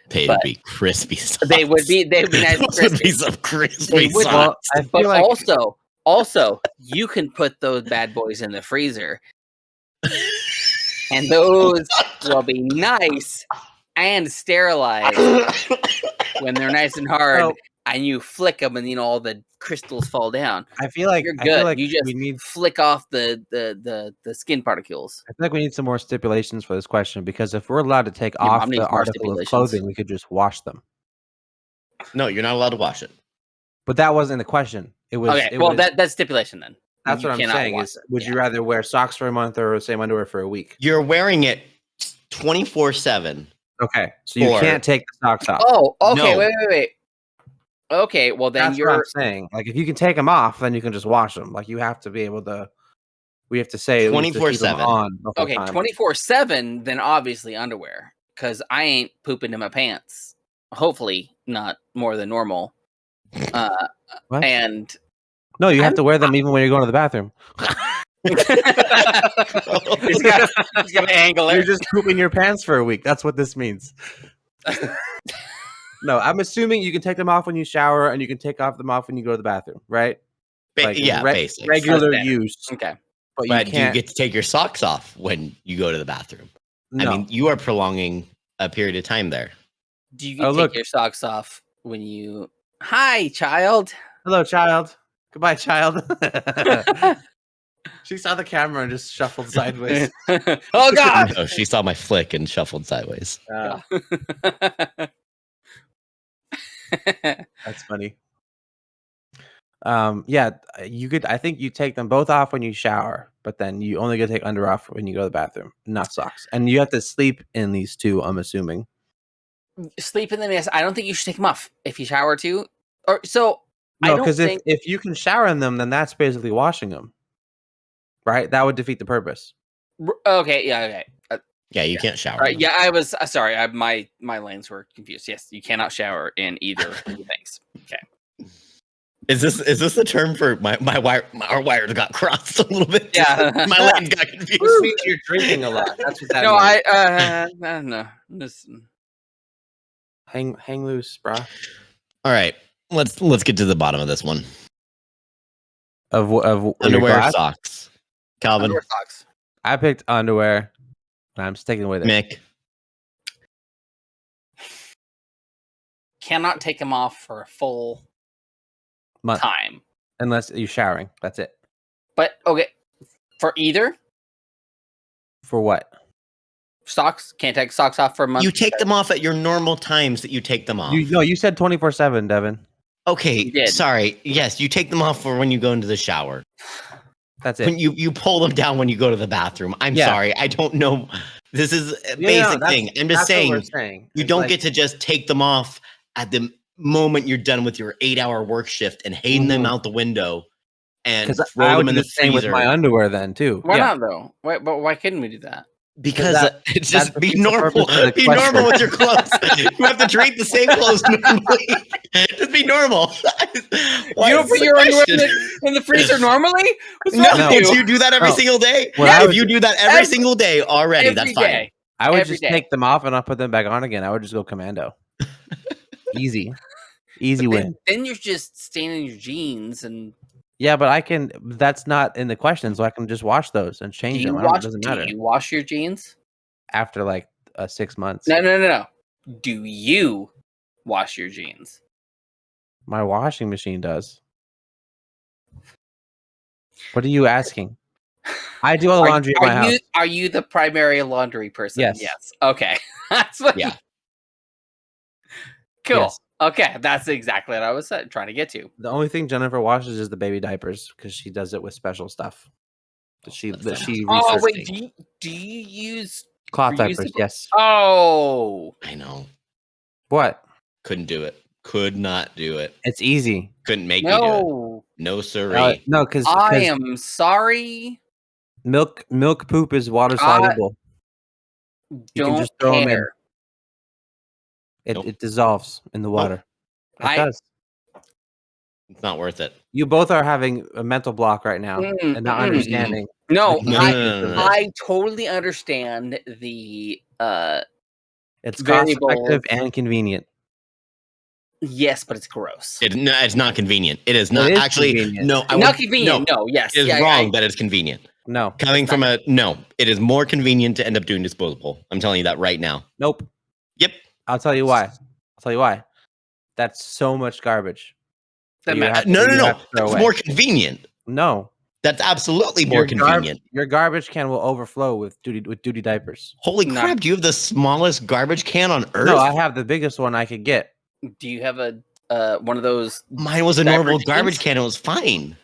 They would be crispy socks. They would be nice. Those would be some crispy socks. But also, you can put those bad boys in the freezer, and those will be nice and sterilized when they're nice and hard. And you flick them, and all the crystals fall down. I feel like you're good. You just flick off the skin particles. I feel like we need some more stipulations for this question, because if we're allowed to take off the article of clothing, we could just wash them. No, you're not allowed to wash it. But that wasn't the question. It was okay. Well, that's stipulation then. That's what I'm saying. Is would you rather wear socks for a month or the same underwear for a week? You're wearing it 24/7. Okay, so you can't take the socks off. Oh, okay. No. Wait. Okay, well then that's what I'm saying. Like if you can take them off, then you can just wash them. Like you have to be able to. We have to say 24/7. Okay, 24/7. Then obviously underwear, because I ain't pooping in my pants. Hopefully not more than normal. And no, you have to wear them even when you're going to the bathroom. He's gonna angle it. You're just pooping your pants for a week. That's what this means. No, I'm assuming you can take them off when you shower, and you can take them off when you go to the bathroom, right? Basic. Regular use. Okay. But do you get to take your socks off when you go to the bathroom? No. I mean, you are prolonging a period of time there. Do you get to take your socks off when you... Hi, child. Hello, child. Goodbye, child. She saw the camera and just shuffled sideways. Oh, God! No, she saw my flick and shuffled sideways. That's funny. Yeah, you could. I think you take them both off when you shower, but then you only get to take under off when you go to the bathroom, not socks. And you have to sleep in these two. I'm assuming. Sleep in them. Yes, I don't think you should take them off if you shower too. Or so. No, because if you can shower in them, then that's basically washing them, right? That would defeat the purpose. Okay. Yeah. Okay. Yeah, you can't shower. Right, yeah, I was sorry. My lanes were confused. Yes, you cannot shower in either of the things. Okay. Is this the term for our wires got crossed a little bit? Yeah, my lanes got confused. This means you're drinking a lot. That's what that means. No. Listen. Hang loose, brah. All right, let's get to the bottom of this one. Of underwear, or socks. Calvin, underwear, socks. I picked underwear. I'm sticking with it. Mick. cannot take them off for a full time. Unless you're showering. That's it. But, okay. For either? For what? Socks? Can't take socks off for a month? You take them off at your normal times that you take them off. You said 24/7, Devin. Okay, sorry. Yes, you take them off for when you go into the shower. That's it. When you pull them down when you go to the bathroom. I'm sorry. I don't know. This is a basic thing. I'm just saying. You don't get to just take them off at the moment you're done with your 8-hour work shift and hang them out the window and throw them in the freezer. With my underwear then too. Why not though? Why couldn't we do that? Because it's just be normal. Be normal with your clothes. You have to treat the same clothes normally. Just be normal. You don't put your underwear in the freezer normally? What's wrong with you? Do you do that every single day? If you do that every single day already, that's fine. I would just take them off and I'll put them back on again. I would just go commando. Easy win. Then you're just staining your jeans and. Yeah, but I can. That's not in the question, so I can just wash those and change them. It doesn't matter. Do you wash your jeans after like 6 months? No. Do you wash your jeans? My washing machine does. What are you asking? I do all the laundry in my house. Are you the primary laundry person? Yes. Okay. That's what. Yeah. Cool. Yes. Okay, that's exactly what I was trying to get to. The only thing Jennifer washes is the baby diapers because she does it with special stuff. She Oh wait, do you use cloth diapers? Yes. Oh, I know. What? Couldn't do it. Could not do it. It's easy. Couldn't make me do it. No siree. No, because I am sorry. Milk poop is water soluble. You can just throw them in. It dissolves in the water. It does. It's not worth it. You both are having a mental block right now and not understanding. No, I totally understand the it's cost effective and convenient. Yes, but it's gross. It's not convenient. It is not actually convenient. Not convenient. No, yes. It is wrong that it's convenient. No. Coming from it is more convenient to end up doing disposable. I'm telling you that right now. Nope. Yep. I'll tell you why. That's so much garbage. No. It's more convenient. No. That's absolutely more convenient. Your garbage can will overflow with duty diapers. Holy crap, do you have the smallest garbage can on earth? No, I have the biggest one I could get. Do you have one of those? Mine was a normal garbage can. It was fine.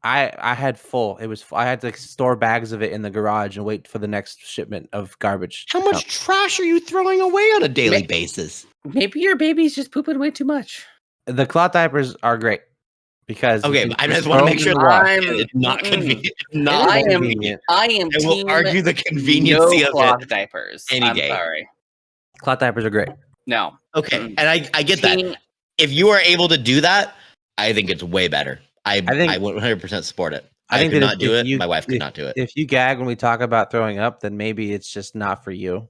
I had full. I had to store bags of it in the garage and wait for the next shipment of garbage. How much trash are you throwing away on a daily basis? Maybe your baby's just pooping way too much. The cloth diapers are great because I just want to make sure it's not convenient. I will argue the convenience of cloth diapers any day. Sorry. Cloth diapers are great. No. Okay, and I get that. If you are able to do that, I think it's way better. I 100% support it. I could not do it. My wife could not do it. If you gag when we talk about throwing up, then maybe it's just not for you.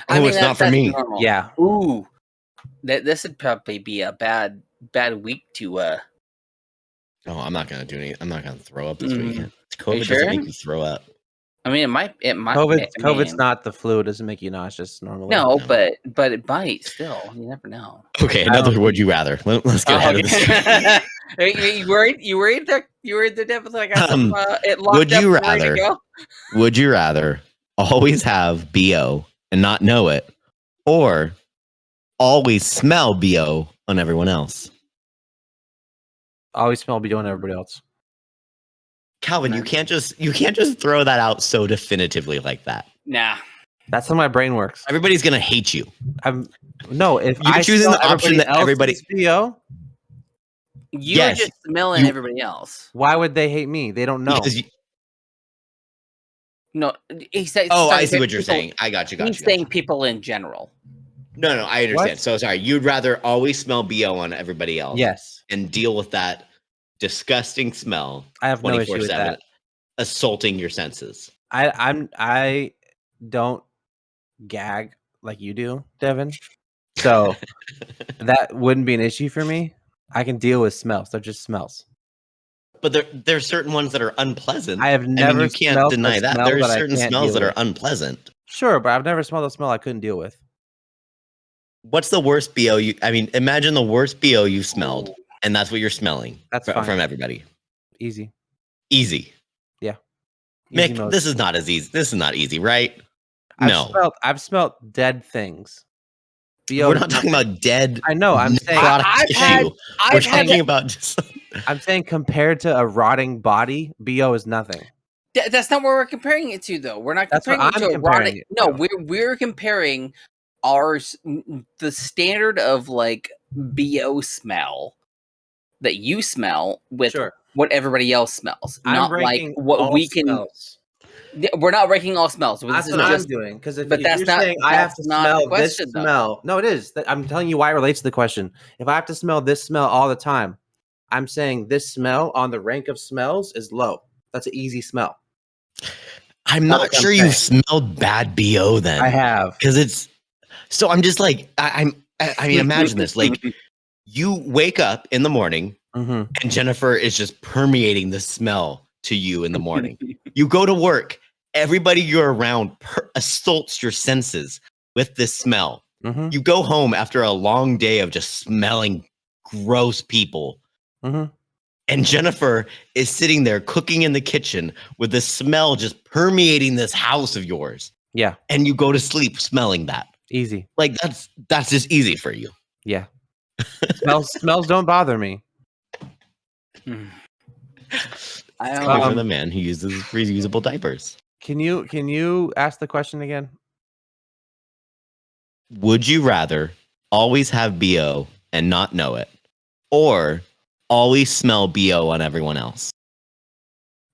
It's not for me. Normal. Yeah. Ooh, this would probably be a bad week to. No, I'm not gonna do any. I'm not gonna throw up this weekend. COVID doesn't make me throw up. I mean, it might. COVID's not the flu. It doesn't make you nauseous normally. No, but it might still. You never know. Okay, another would you rather? Let's get ahead of this. You worried that definitely I got some it locked would up you and ready rather? to go? Would you rather always have BO and not know it, or always smell BO on everyone else? Always smell BO on everybody else. Calvin, you can't just throw that out so definitively like that. Nah. That's how my brain works. Everybody's gonna hate you. If you're choosing the option that everybody BO, you're just smelling everybody else. Why would they hate me? They don't know. No, he said. Oh, I see what you're saying. I got you. He's saying people in general. No, I understand. What? So sorry. You'd rather always smell BO on everybody else. Yes. And deal with that disgusting smell. I have no issue with that. Assaulting your senses. I don't gag like you do, Devin. So that wouldn't be an issue for me. I can deal with smells. They're just smells. But there's certain ones that are unpleasant. I have never. You can't deny that. There are certain smells that are unpleasant. Sure, but I've never smelled a smell I couldn't deal with. What's the worst BO you? I mean, imagine the worst BO you've smelled, and that's what you're smelling. That's from everybody. Easy. Yeah. Easy Mick, mode. this is not as easy. This is not easy, right? I've smelled dead things. BO, we're not talking about dead. I know. I'm saying we're talking about just. I'm saying compared to a rotting body, BO is nothing. That's not what we're comparing it to, though. We're not comparing it to a rotting. No, we're comparing the standard of like BO smell that you smell with what everybody else smells. Not like what we can. Smells. We're not ranking all smells. That's what I'm doing. Because if that's you're not, saying I have to smell this smell, no, it is. I'm telling you why it relates to the question. If I have to smell this smell all the time, I'm saying this smell on the rank of smells is low. That's an easy smell. I'm not sure you've smelled bad BO then. I have. Because it's so I'm just like I mean, imagine this. Like you wake up in the morning and Jennifer is just permeating the smell to you in the morning. You go to work, everybody you're around assaults your senses with this smell. You go home after a long day of just smelling gross people. And Jennifer is sitting there cooking in the kitchen with the smell just permeating this house of yours. Yeah. And you go to sleep smelling that. Easy. Like that's just easy for you. Yeah. Smells don't bother me. For the man who uses reusable diapers. Can you ask the question again? Would you rather always have BO and not know it, or always smell BO on everyone else?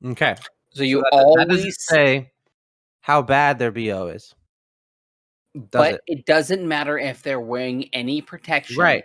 Okay. So you always say how bad their BO is. But it doesn't matter if they're wearing any protection. Right.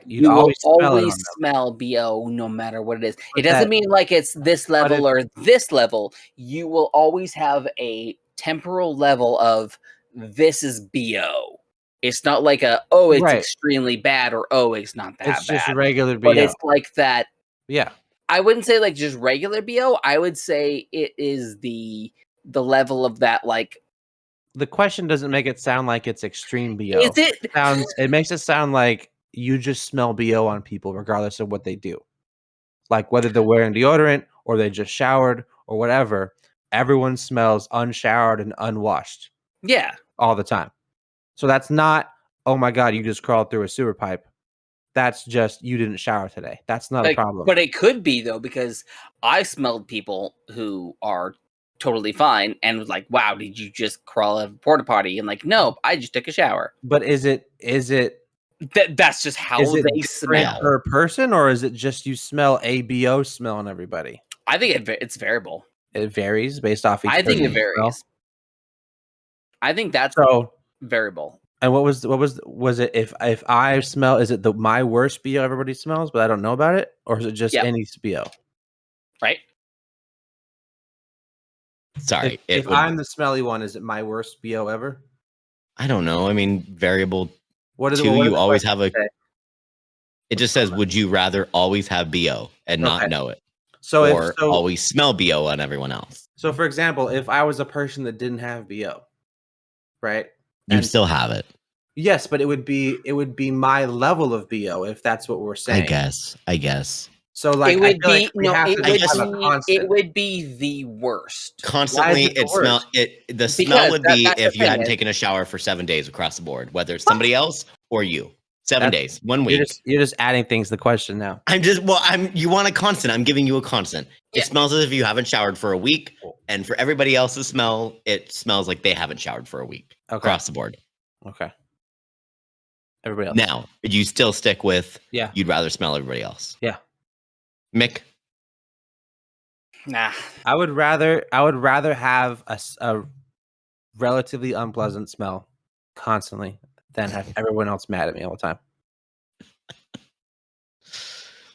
You will always smell BO no matter what it is. It doesn't mean like it's this level or this level. You will always have a temporal level of this is BO. It's not like it's extremely bad or it's not that bad. It's just regular BO. But it's like that. Yeah. I wouldn't say like just regular BO. I would say it is the level of that like. The question doesn't make it sound like it's extreme BO. Is it? It makes it sound like you just smell BO on people regardless of what they do. Like whether they're wearing deodorant or they just showered or whatever, everyone smells unshowered and unwashed. Yeah. All the time. So that's not, oh my God, you just crawled through a sewer pipe. That's just you didn't shower today. That's not a problem. But it could be though, because I smelled people who are totally fine and was like, wow, did you just crawl out of a porta potty? And like, no, I just took a shower. But is it that's just how they smell per person, or is it just you smell a BO smell on everybody? I think it's variable. It varies based off each I think it varies. Smell. I think that's variable. And what was it if I smell, is it my worst BO everybody smells but I don't know about it, or is it just any BO? Right. Sorry. If I'm the smelly one, is it my worst BO ever? I don't know. I mean, variable. You always have a. It just says, would you rather always have BO and not know it? Or always smell BO on everyone else? So, for example, if I was a person that didn't have BO, right? You still have it. Yes, but it would be my level of BO if that's what we're saying. I guess. So like it would be the worst. Constantly the smell would be if you hadn't taken a shower for 7 days across the board, whether it's somebody else or you. 7 days, 1 week. You're just adding things to the question now. You want a constant. I'm giving you a constant. It smells as if you haven't showered for a week, and for everybody else's smell, it smells like they haven't showered for a week across the board. Okay. Everybody else. Now, you still stick with you'd rather smell everybody else. Yeah. Mick? Nah. I would rather have a relatively unpleasant smell constantly than have everyone else mad at me all the time.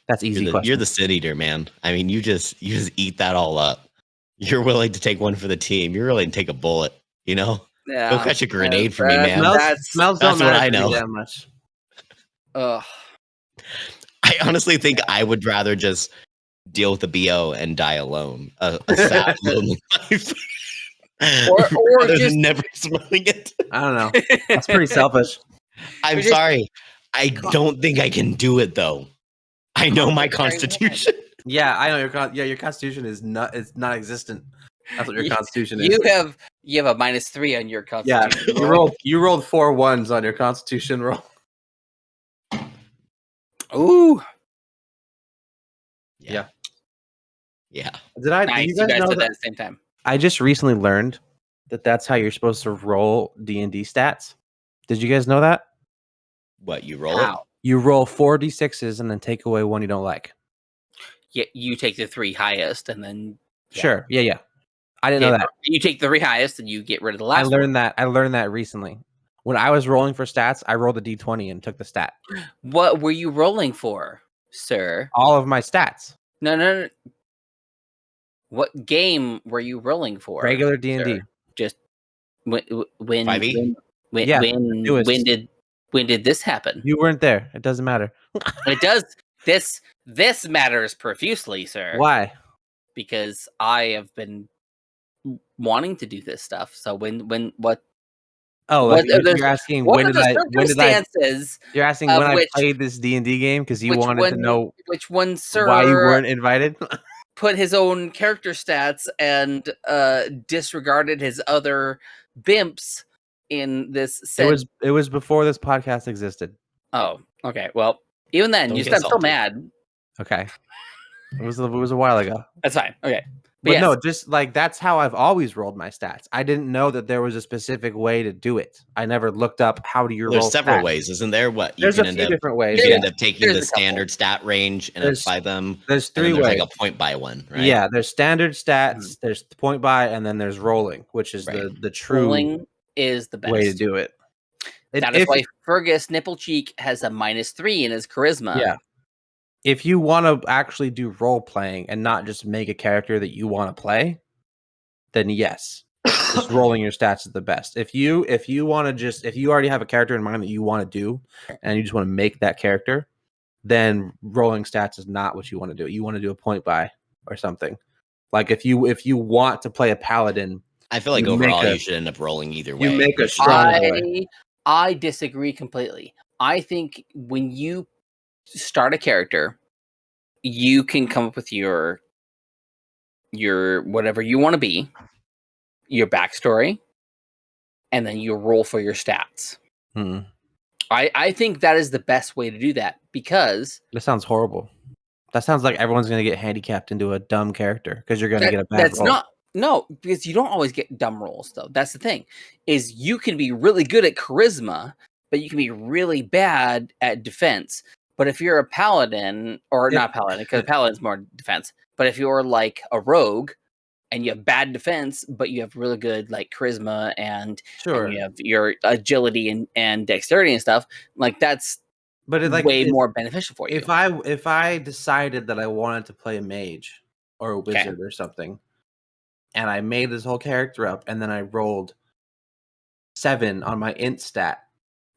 That's easy. You're the sin eater, man. I mean, you just eat that all up. You're willing to take one for the team. You're willing to take a bullet, you know? Yeah. Go catch a grenade for me, man. Smells don't matter I know that much. Ugh. I honestly think I would rather just deal with the BO and die alone. A sad, lonely life. Or just never smelling it. I don't know. That's pretty selfish. I'm sorry. I don't think I can do it though. I know my constitution. Yeah, I know your constitution is it's non-existent. That's what your constitution is. You have a -3 on your constitution. Yeah, you rolled 4 1s on your constitution roll. Ooh. Yeah. Did you guys know that at the same time? I just recently learned that that's how you're supposed to roll D&D stats. Did you guys know that? What, you roll it? You roll 4 d6s and then take away one you don't like. Yeah, you take the 3 highest and then Sure. Yeah. I didn't know that. You take the 3 highest and you get rid of the last. I learned that recently. When I was rolling for stats, I rolled a d20 and took the stat. What were you rolling for, sir? All of my stats. No. What game were you rolling for? Regular D&D. Sir? Just when 5e? when did this happen? You weren't there. It doesn't matter. It does. This matters profusely, sir. Why? Because I have been wanting to do this stuff. So what? Oh, like you're asking when did I? You're asking when I played this D&D game because you wanted to know which one, sir? Why you weren't invited? Put his own character stats and disregarded his other bimps in this set. It was before this podcast existed. Oh, okay. Well, even then, I'm still mad. Okay, it was a while ago. That's fine. Okay, but no, just like that's how I've always rolled my stats. I didn't know that there was a specific way to do it. I never looked up how do you roll. There's several ways, isn't there? There's a few different ways. You can end up taking the standard stat range and apply them. There's 3 ways. Like a point by one, right? Yeah, there's standard stats, there's point by, and then there's rolling, which is the true rolling is the best way to do it. That is why Fergus Nipplecheek has a -3 in his charisma. Yeah. If you want to actually do role playing and not just make a character that you want to play, then yes, just rolling your stats is the best. If you want to if you already have a character in mind that you want to do and you just want to make that character, then rolling stats is not what you want to do. You want to do a point by or something. Like if you want to play a paladin, I feel like overall you should end up rolling either way. You make a strong I disagree completely. I think when you start a character, you can come up with your whatever you want to be, your backstory, and then you roll for your stats. I think that is the best way to do that because that sounds horrible. That sounds like everyone's going to get handicapped into a dumb character because you're going to get a bad roll. No, because you don't always get dumb rolls, though. That's the thing, is you can be really good at charisma, but you can be really bad at defense. But if you're a paladin, or not paladin, because paladin's more defense, but if you're like a rogue, and you have bad defense, but you have really good like charisma and you have your agility and dexterity and stuff, like that's way more beneficial for you. If I decided that I wanted to play a mage or a wizard or something, and I made this whole character up, and then I rolled 7 on my int stat,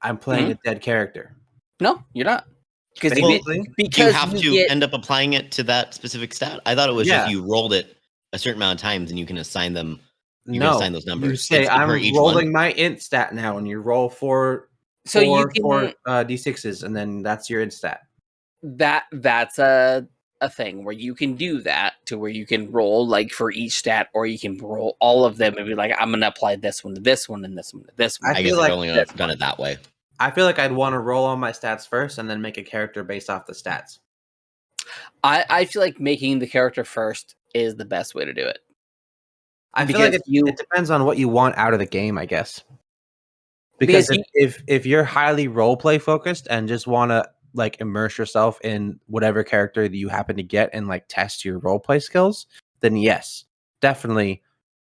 I'm playing a dead character. No, you're not. Because you have to end up applying it to that specific stat. I thought it was just you rolled it a certain amount of times and you can assign them. You can assign those numbers. You say I'm rolling my int stat now, and you roll 4 d6s, and then that's your int stat. That's a thing where you can do that to where you can roll like for each stat, or you can roll all of them and be like, I'm gonna apply this one to this one and this one to this one. I guess I've only done it that way. I feel like I'd want to roll all my stats first and then make a character based off the stats. I feel like making the character first is the best way to do it. I feel like it depends on what you want out of the game, I guess. Because if you're highly role play focused and just want to like immerse yourself in whatever character that you happen to get and like test your role play skills, then yes, definitely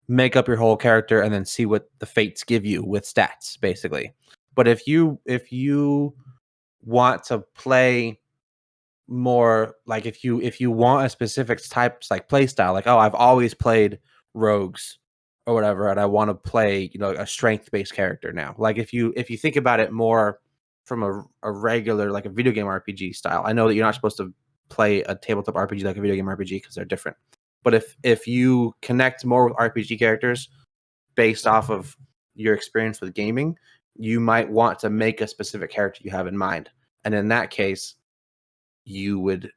make up your whole character and then see what the fates give you with stats, basically. But if you want to play more, like if you want a specific types like play style, like I've always played rogues or whatever, and I want to play a strength based character now. Like if you think about it more from a regular like a video game RPG style, I know that you're not supposed to play a tabletop RPG like a video game RPG because they're different. But if you connect more with RPG characters based off of your experience with gaming, you might want to make a specific character you have in mind. And in that case, you would,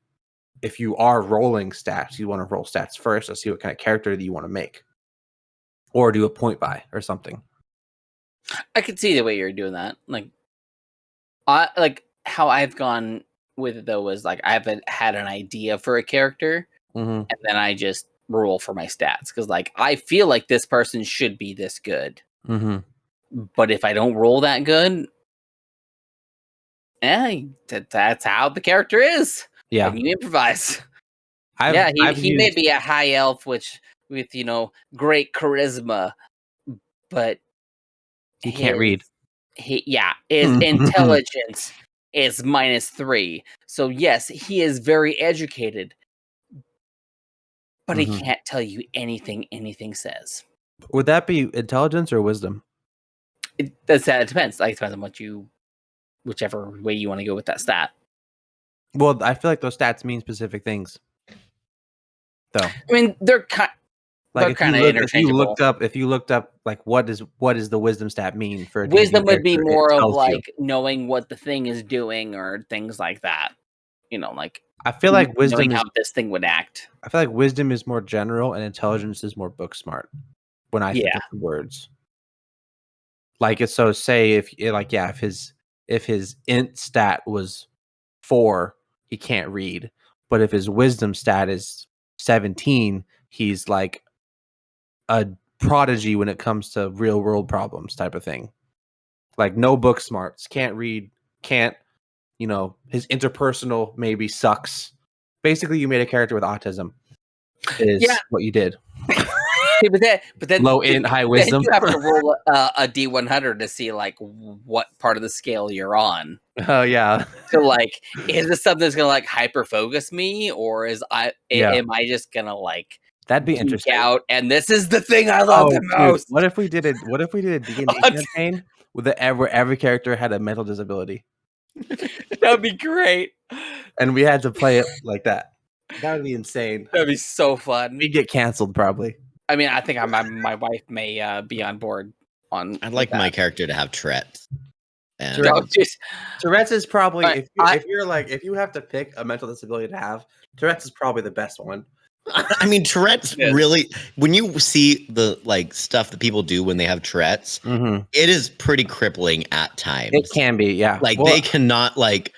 if you are rolling stats, you want to roll stats first to see what kind of character that you want to make, or do a point buy or something. I could see the way you're doing that. Like how I've gone with it though was like I haven't had an idea for a character, and then I just roll for my stats because like I feel like this person should be this good, but if I don't roll that good, that's how the character is. Yeah, and you improvise. I've He may be a high elf, with great charisma, but he can't read. His intelligence is -3. So yes, he is very educated, but he can't tell you anything says. Would that be intelligence or wisdom? It depends. Like, it depends on whichever way you want to go with that stat. Well, I feel like those stats mean specific things, though. I mean, they're kind of interchangeable. If you looked up, like, what does the wisdom stat mean for a wisdom would be more of like you. knowing what the thing is doing or things like that. Like I feel like wisdom is how this thing would act. I feel like wisdom is more general and intelligence is more book smart. When I think of the words, like it's so say if his int stat was 4, he can't read, but if his wisdom stat is 17, he's like a prodigy when it comes to real world problems type of thing. Like no book smarts, can't read, can't, his interpersonal maybe sucks. Basically, you made a character with autism. Is what you did. but then low int, high wisdom. Then you have to roll a D100 to see like what part of the scale you're on. Oh yeah. So like, is this something that's gonna like hyper focus me, or am I just gonna like that'd be interesting out? And this is the thing I love the most. What if we did a D&D campaign where every character had a mental disability? That'd be great. And we had to play it like that. That would be insane. That'd be so fun. We'd get canceled probably. I mean, I think my wife may be on board on. I'd like my character to have Tourette's. And Tourette's is probably if you have to pick a mental disability to have, Tourette's is probably the best one. I mean, Tourette's really, when you see the like stuff that people do when they have Tourette's, it is pretty crippling at times. It can be, yeah. Like they cannot like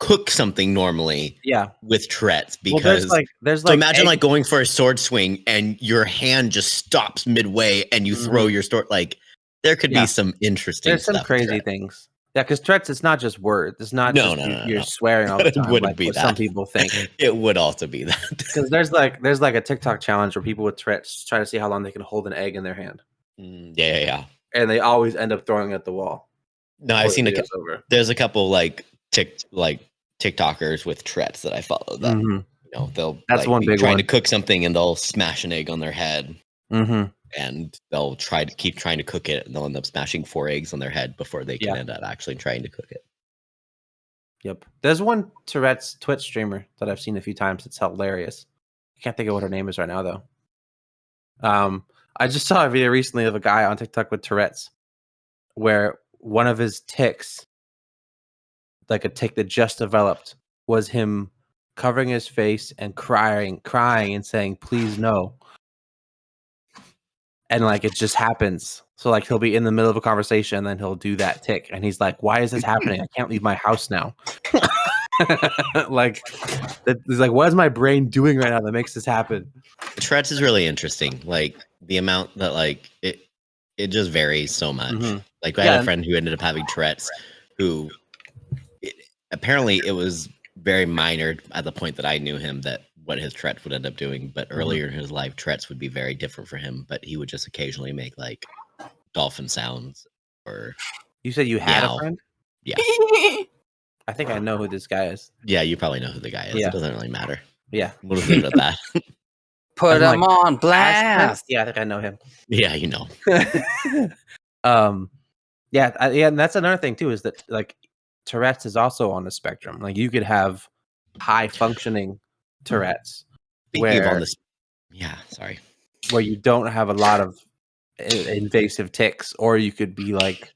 cook something normally, with Tourette's because so imagine like going for a sword swing and your hand just stops midway and you throw your sword. Like there could be some interesting. There's some crazy things. Yeah, because Tourette's, it's not just words. It's not you're swearing all the time. It wouldn't be that. Some people think it would also be that. Because there's like a TikTok challenge where people with Tourette's try to see how long they can hold an egg in their hand. Yeah. And they always end up throwing it at the wall. No, I've seen there's a couple like TikTokers with Tourette's that I follow. That they'll one big trying one. to cook something and they'll smash an egg on their head. And they'll keep trying to cook it, and they'll end up smashing 4 eggs on their head before they can end up actually trying to cook it. Yep. There's one Tourette's Twitch streamer that I've seen a few times. It's hilarious. I can't think of what her name is right now, though. I just saw a video recently of a guy on TikTok with Tourette's where one of his tics, like a tic that just developed, was him covering his face and crying and saying, "Please no." And like it just happens. So like he'll be in the middle of a conversation and then he'll do that tick. And he's like, "Why is this happening? I can't leave my house now." Like he's like, "What is my brain doing right now that makes this happen?" Tourette's is really interesting. Like the amount that like it just varies so much. Like I had a friend who ended up having Tourette's who apparently it was very minor at the point that I knew him that what his Tourette's would end up doing, but earlier in his life, Tourette's would be very different for him. But he would just occasionally make like dolphin sounds. Or you said you had a friend? Yeah, I think I know who this guy is. Yeah, you probably know who the guy is. It doesn't really matter. Yeah, we'll just leave it at that. Put him on blast. Yeah, I think I know him. Yeah, you know. And that's another thing too is that like Tourette's is also on the spectrum. Like you could have high functioning Tourette's where you don't have a lot of invasive tics, or you could be like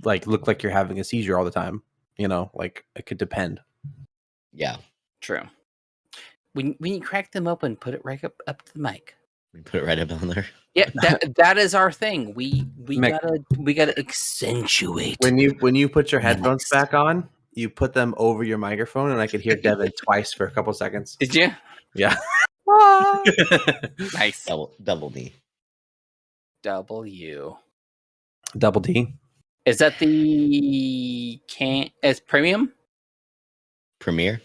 like look like you're having a seizure all the time. You know, like it could depend. Yeah, true. When you crack them open, put it right up to the mic. we put it right up on there. Yeah, that is our thing. We gotta accentuate. When you put your headphones back on, you put them over your microphone, and I could hear Devin twice for a couple seconds. Did you? Yeah. Nice. Double D. W. Double D. Is that the It's premium? Premiere.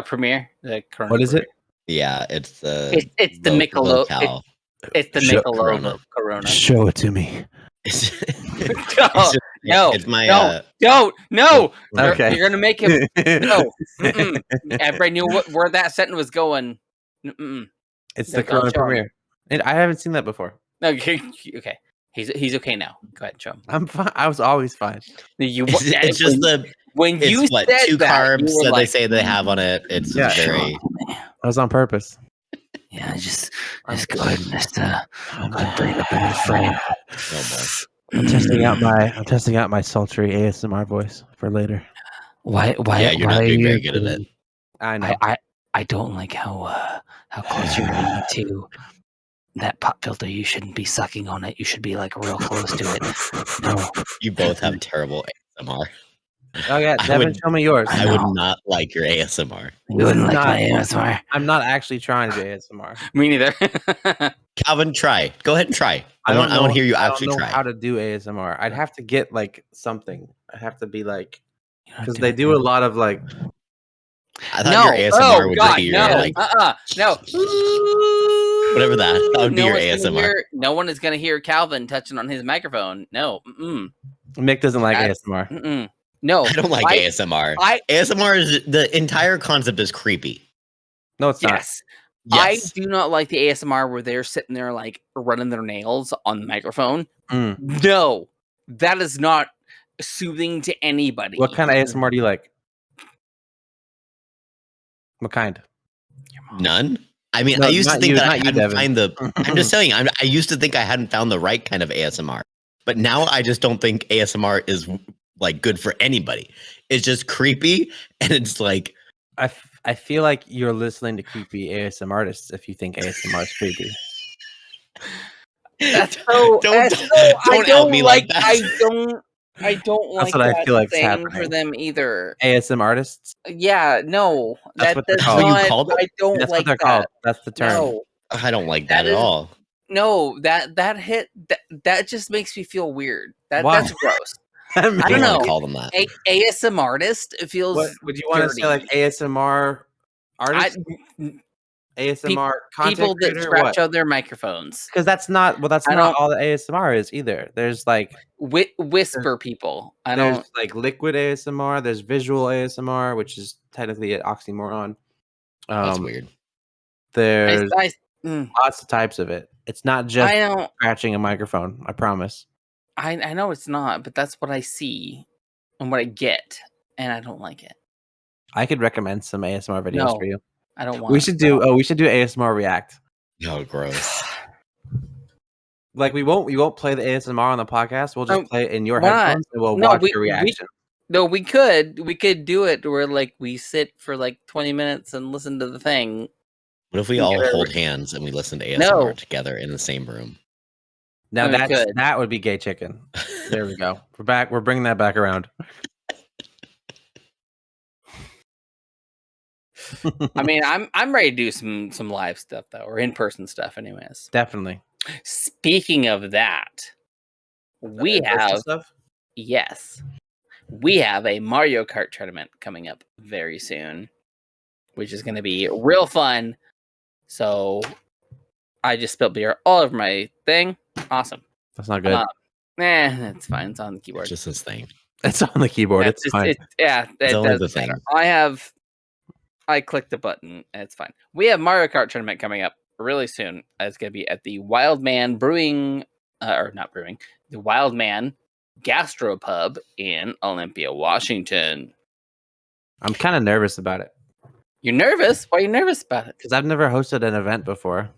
Premiere. The Corona What is it? Yeah, it's the Michelob. It's the Michelob of Corona. Show it to me. No. It's my no. Okay. You're gonna make him. No. Everybody knew where that sentence was going. It's the Corona premiere. And I haven't seen that before. Okay. He's okay now. Go ahead, show him. I'm fine. I was always fine. It's just when you said 2 carbs that they say they have on it. It's very. That was on purpose. Yeah, just go ahead and bring it up in the frame. Oh I'm testing out my sultry ASMR voice for later. Why? Yeah, you're not doing very good at it. I know. I don't like how close you're getting to that pop filter. You shouldn't be sucking on it. You should be like real close to it. No. You both have terrible ASMR. Oh yeah, Devin, show me yours. I would not like your ASMR. You wouldn't like my ASMR. I'm not actually trying to do ASMR. Me neither. Calvin, try. Go ahead and try. I want to hear you actually try. I don't know try. how to do ASMR. I'd have to get like something. I'd have to be like, because they do a lot of like. I thought your ASMR would be your like. No. Whatever that would be your ASMR. No one is gonna hear Calvin touching on his microphone. No. Mick doesn't like ASMR. No, I don't like ASMR. ASMR is the entire concept is creepy. No, it's not. Yes. I do not like the ASMR where they're sitting there like running their nails on the microphone. No, that is not soothing to anybody. What kind of ASMR do you like? What kind? None. I mean, I used to think that I hadn't found the. I'm just telling you, I used to think I hadn't found the right kind of ASMR, but now I just don't think ASMR is like good for anybody. It's just creepy, and it's like I feel like you're listening to creepy ASMR artists if you think ASMR is creepy. That's so. Don't out me like that. I don't like. That's what I feel like happening for them either. ASMR artists. Yeah, no, that's what they're called. You called it? I don't that's like what they're that. called. That's the term. No, I don't like that at all. No, that hit that just makes me feel weird. That's gross. I don't know. Call them that. ASMR artist. It feels. Would you want to say like ASMR artist? ASMR content people that creator, scratch out their microphones. Because that's not not all the ASMR is either. There's like whisper people. There's like liquid ASMR. There's visual ASMR, which is technically an oxymoron. That's weird. There's lots of types of it. It's not just scratching a microphone. I promise. I know it's not, but that's what I see and what I get, and I don't like it. I could recommend some ASMR videos for you. I don't want. We should do ASMR React. Oh, gross. Like we won't play the ASMR on the podcast. We'll just play it in your headphones and we'll watch your reaction. We could do it where like we sit for like 20 minutes and listen to the thing. What if we all hold hands and we listen to ASMR together in the same room? Now that would be gay chicken. There we go. We're back. We're bringing that back around. I mean, I'm ready to do some live stuff though, or in person stuff, anyways. Definitely. Speaking of that, we have a Mario Kart tournament coming up very soon, which is going to be real fun. So I just spilled beer all over my thing. Awesome. That's not good. It's fine. It's on the keyboard. It's just his thing. It's on the keyboard. It's fine. It's only the thing. I clicked the button. It's fine. We have Mario Kart tournament coming up really soon. It's going to be at the Wild Man the Wild Man Gastropub in Olympia, Washington. I'm kind of nervous about it. You're nervous? Why are you nervous about it? Because I've never hosted an event before.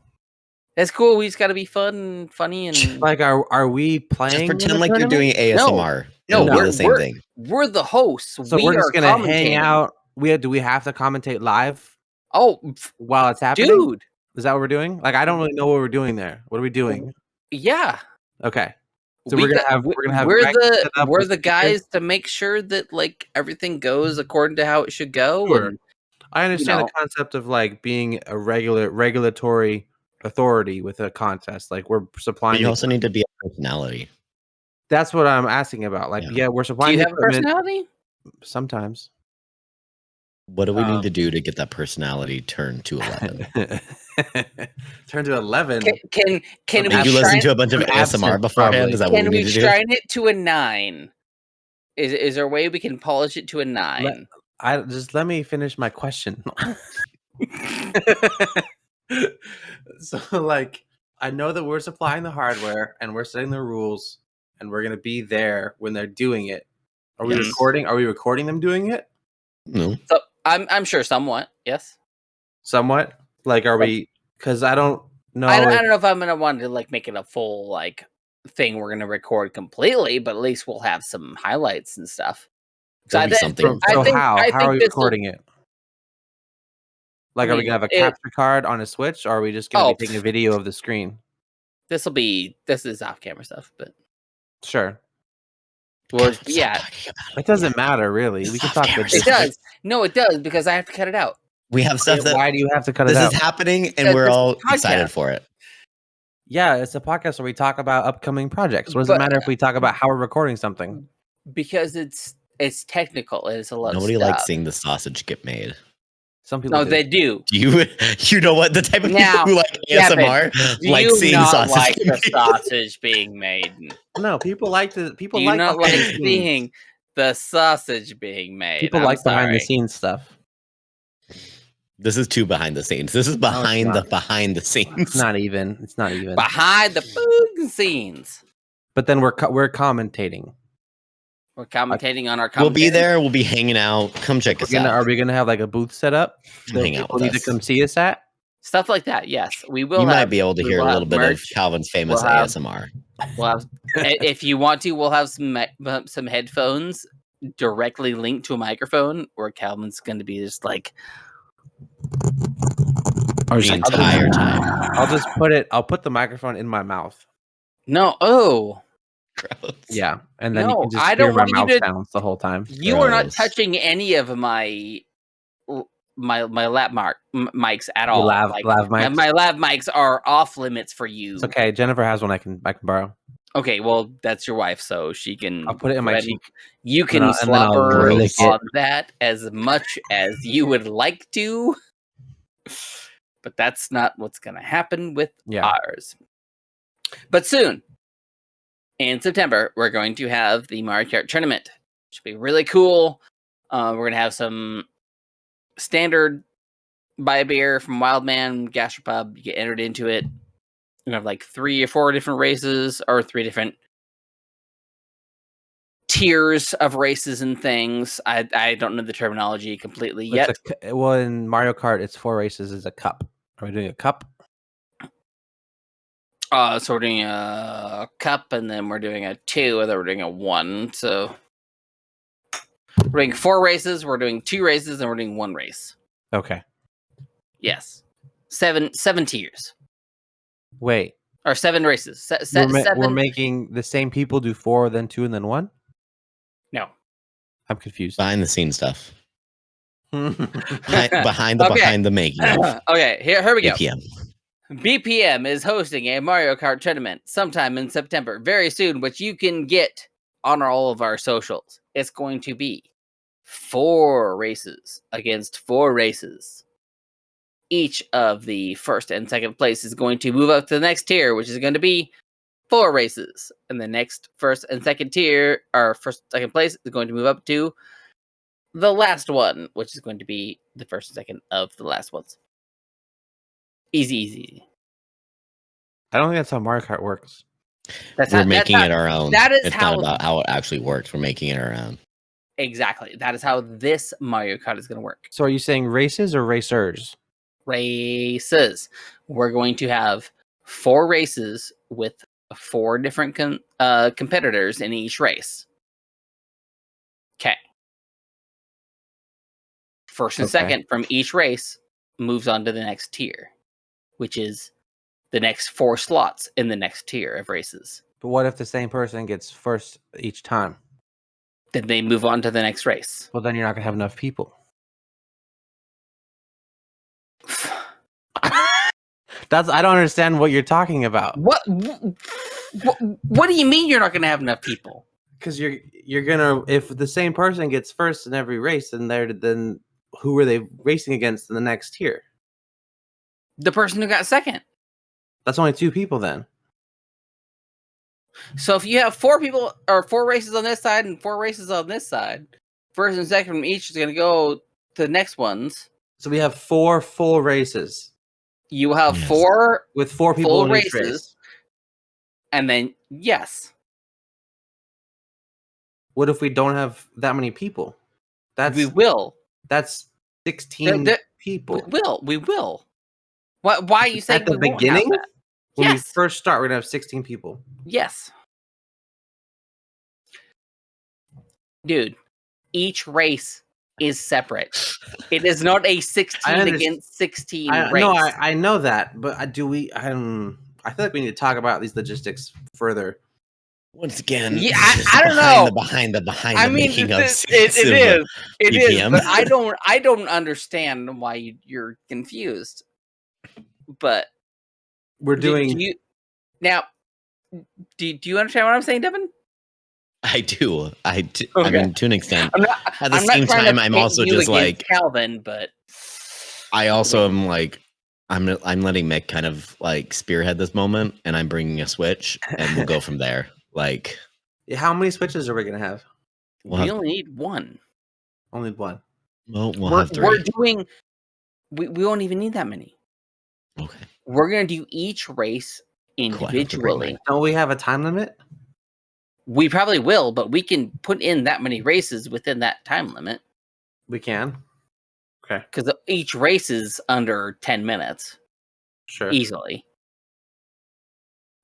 It's cool. We just got to be funny and like, are we playing? Just pretend like you're doing ASMR. No, It'll be the same thing. We're the hosts. So we're just gonna hang out. Do we have to commentate live? Oh, while it's happening, dude. Is that what we're doing? Like, I don't really know what we're doing there. What are we doing? Yeah. Okay. So we're gonna have we're the guys to make sure that like everything goes according to how it should go. Sure. And I understand the concept of like being a regulatory authority with a contest. Like we're supplying. But you also need to be a personality. That's what I'm asking about. Like, yeah, we're supplying. Do you have a personality? Sometimes. What do we need to do to get that personality turned to 11? Turn to 11. Can we you listen to a bunch of ASMR beforehand? Is that what we need to do? Can we shrine it to a 9? Is there a way we can polish it to a 9? Just let me finish my question. So, like, I know that we're supplying the hardware and we're setting the rules, and we're gonna be there when they're doing it. Are we recording? Are we recording them doing it? No. So I'm sure somewhat. Yes. Somewhat. Like, are we? Because I don't know. I don't know if I'm gonna want to like make it a full like thing we're gonna record completely, but at least we'll have some highlights and stuff. So how are we recording it? Like, are we gonna have a capture card on a Switch, or are we just gonna be taking a video of the screen? This is off camera stuff, but sure. Well, yeah, it doesn't matter really. We can talk about it. Does no, it does because I have to cut it out. We have stuff that. Why do you have to cut it out? This is happening, and we're all excited for it. Yeah, it's a podcast where we talk about upcoming projects. What does it matter if we talk about how we're recording something? Because it's technical. It's a lot. Nobody likes seeing the sausage get made. Some people. No, they do. You know what? The type of people who like ASMR like seeing sausage. Like the sausage being made. No, people like the people. Do you not like seeing the sausage being made? People like behind the scenes stuff. This is too behind the scenes. This is behind the scenes. It's not even. It's not even behind the scenes. But then we're commentating. We're commentating on our. We'll be there. We'll be hanging out. Come check us out. Are we gonna have like a booth set up? Hang out with us. Need to come see us at stuff like that. Yes, we will. You might be able to hear a little bit of Calvin's famous ASMR. We'll have, if you want to, we'll have some headphones directly linked to a microphone, where Calvin's going to be just like the entire time. I'll put the microphone in my mouth. No. Oh. Gross. Yeah, and then you can just hear my mouth sounds the whole time. You are not touching any of my lab mics at all. Lav mics? My lav mics are off limits for you. It's okay. Jennifer has one I can borrow. Okay, well that's your wife, so she can. I'll put it in my cheek. You can slobber on that as much as you would like to, but that's not what's going to happen with ours. But soon. In September, we're going to have the Mario Kart Tournament. Should be really cool. We're going to have some standard buy a beer from Wildman Gastropub. You get entered into it. We're going to have like 3 or 4 different races, or 3 different tiers of races and things. I don't know the terminology completely yet. Well, in Mario Kart, it's 4 races is a cup. Are we doing a cup? So we're doing a cup, and then we're doing a 2, and then we're doing a 1. So we're doing 4 races, we're doing 2 races, and we're doing 1 race. Okay. Yes. 7 tiers. Wait. Or 7 races. We're making the same people do 4, then 2, and then 1? No. I'm confused. Behind the scenes stuff. behind the making. Okay, here we go. BPM. BPM is hosting a Mario Kart tournament sometime in September, very soon, which you can get on all of our socials. It's going to be 4 races against 4 races. Each of the first and second place is going to move up to the next tier, which is going to be 4 races. And the next first and second tier, or second place, is going to move up to the last one, which is going to be the first and second of the last ones. Easy. I don't think that's how Mario Kart works. We're making it our own. That is it's not about how it actually works. We're making it our own. Exactly. That is how this Mario Kart is going to work. So are you saying races or racers? Races. We're going to have 4 races with 4 different competitors in each race. Okay. First and second from each race moves on to the next tier, which is the next 4 slots in the next tier of races. But what if the same person gets first each time? Then they move on to the next race. Well, then you're not going to have enough people. I don't understand what you're talking about. What do you mean you're not going to have enough people? Because you're gonna, if the same person gets first in every race, then who are they racing against in the next tier? The person who got second. That's only 2 people then. So if you have 4 people or 4 races on this side and 4 races on this side, first and second from each is going to go to the next ones. So we have 4 full races. You have 4 with 4 people full in races, each race. And then yes. What if we don't have that many people? We will. That's 16 people. We will. Why are you saying at the beginning? Won't have that? When Yes. we first start, we're gonna have 16 people. Yes. Dude, each race is separate. It is not a 16 against 16 race. No, I know that, but I feel like we need to talk about these logistics further. Once again, yeah, I don't know. Behind the I mean, making it is. But I don't understand why you're confused. But we're doing now. Do you understand what I'm saying, Devin? I do. Okay. I mean, to an extent. At the same time, I'm also just like Calvin, but I also am like I'm letting Mick kind of like spearhead this moment, and I'm bringing a switch, and we'll go from there. Like, how many switches are we gonna have? We only need 1. Only 1. Well, we'll have 3. We're doing. We won't even need that many. Okay. We're gonna do each race individually. Don't we have a time limit? We probably will, but we can put in that many races within that time limit. We can. Okay. Because each race is under 10 minutes. Sure. Easily.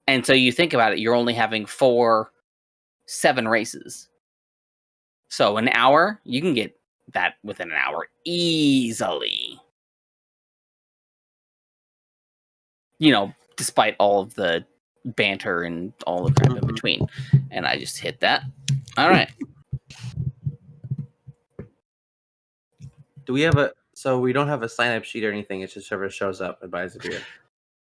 And so you think about it, you're only having 7 races. So an hour, you can get that within an hour easily. You know, despite all of the banter and all the crap in between. And I just hit that. All right. Do we have so we don't have a sign-up sheet or anything, it's just whoever shows up and buys a beer.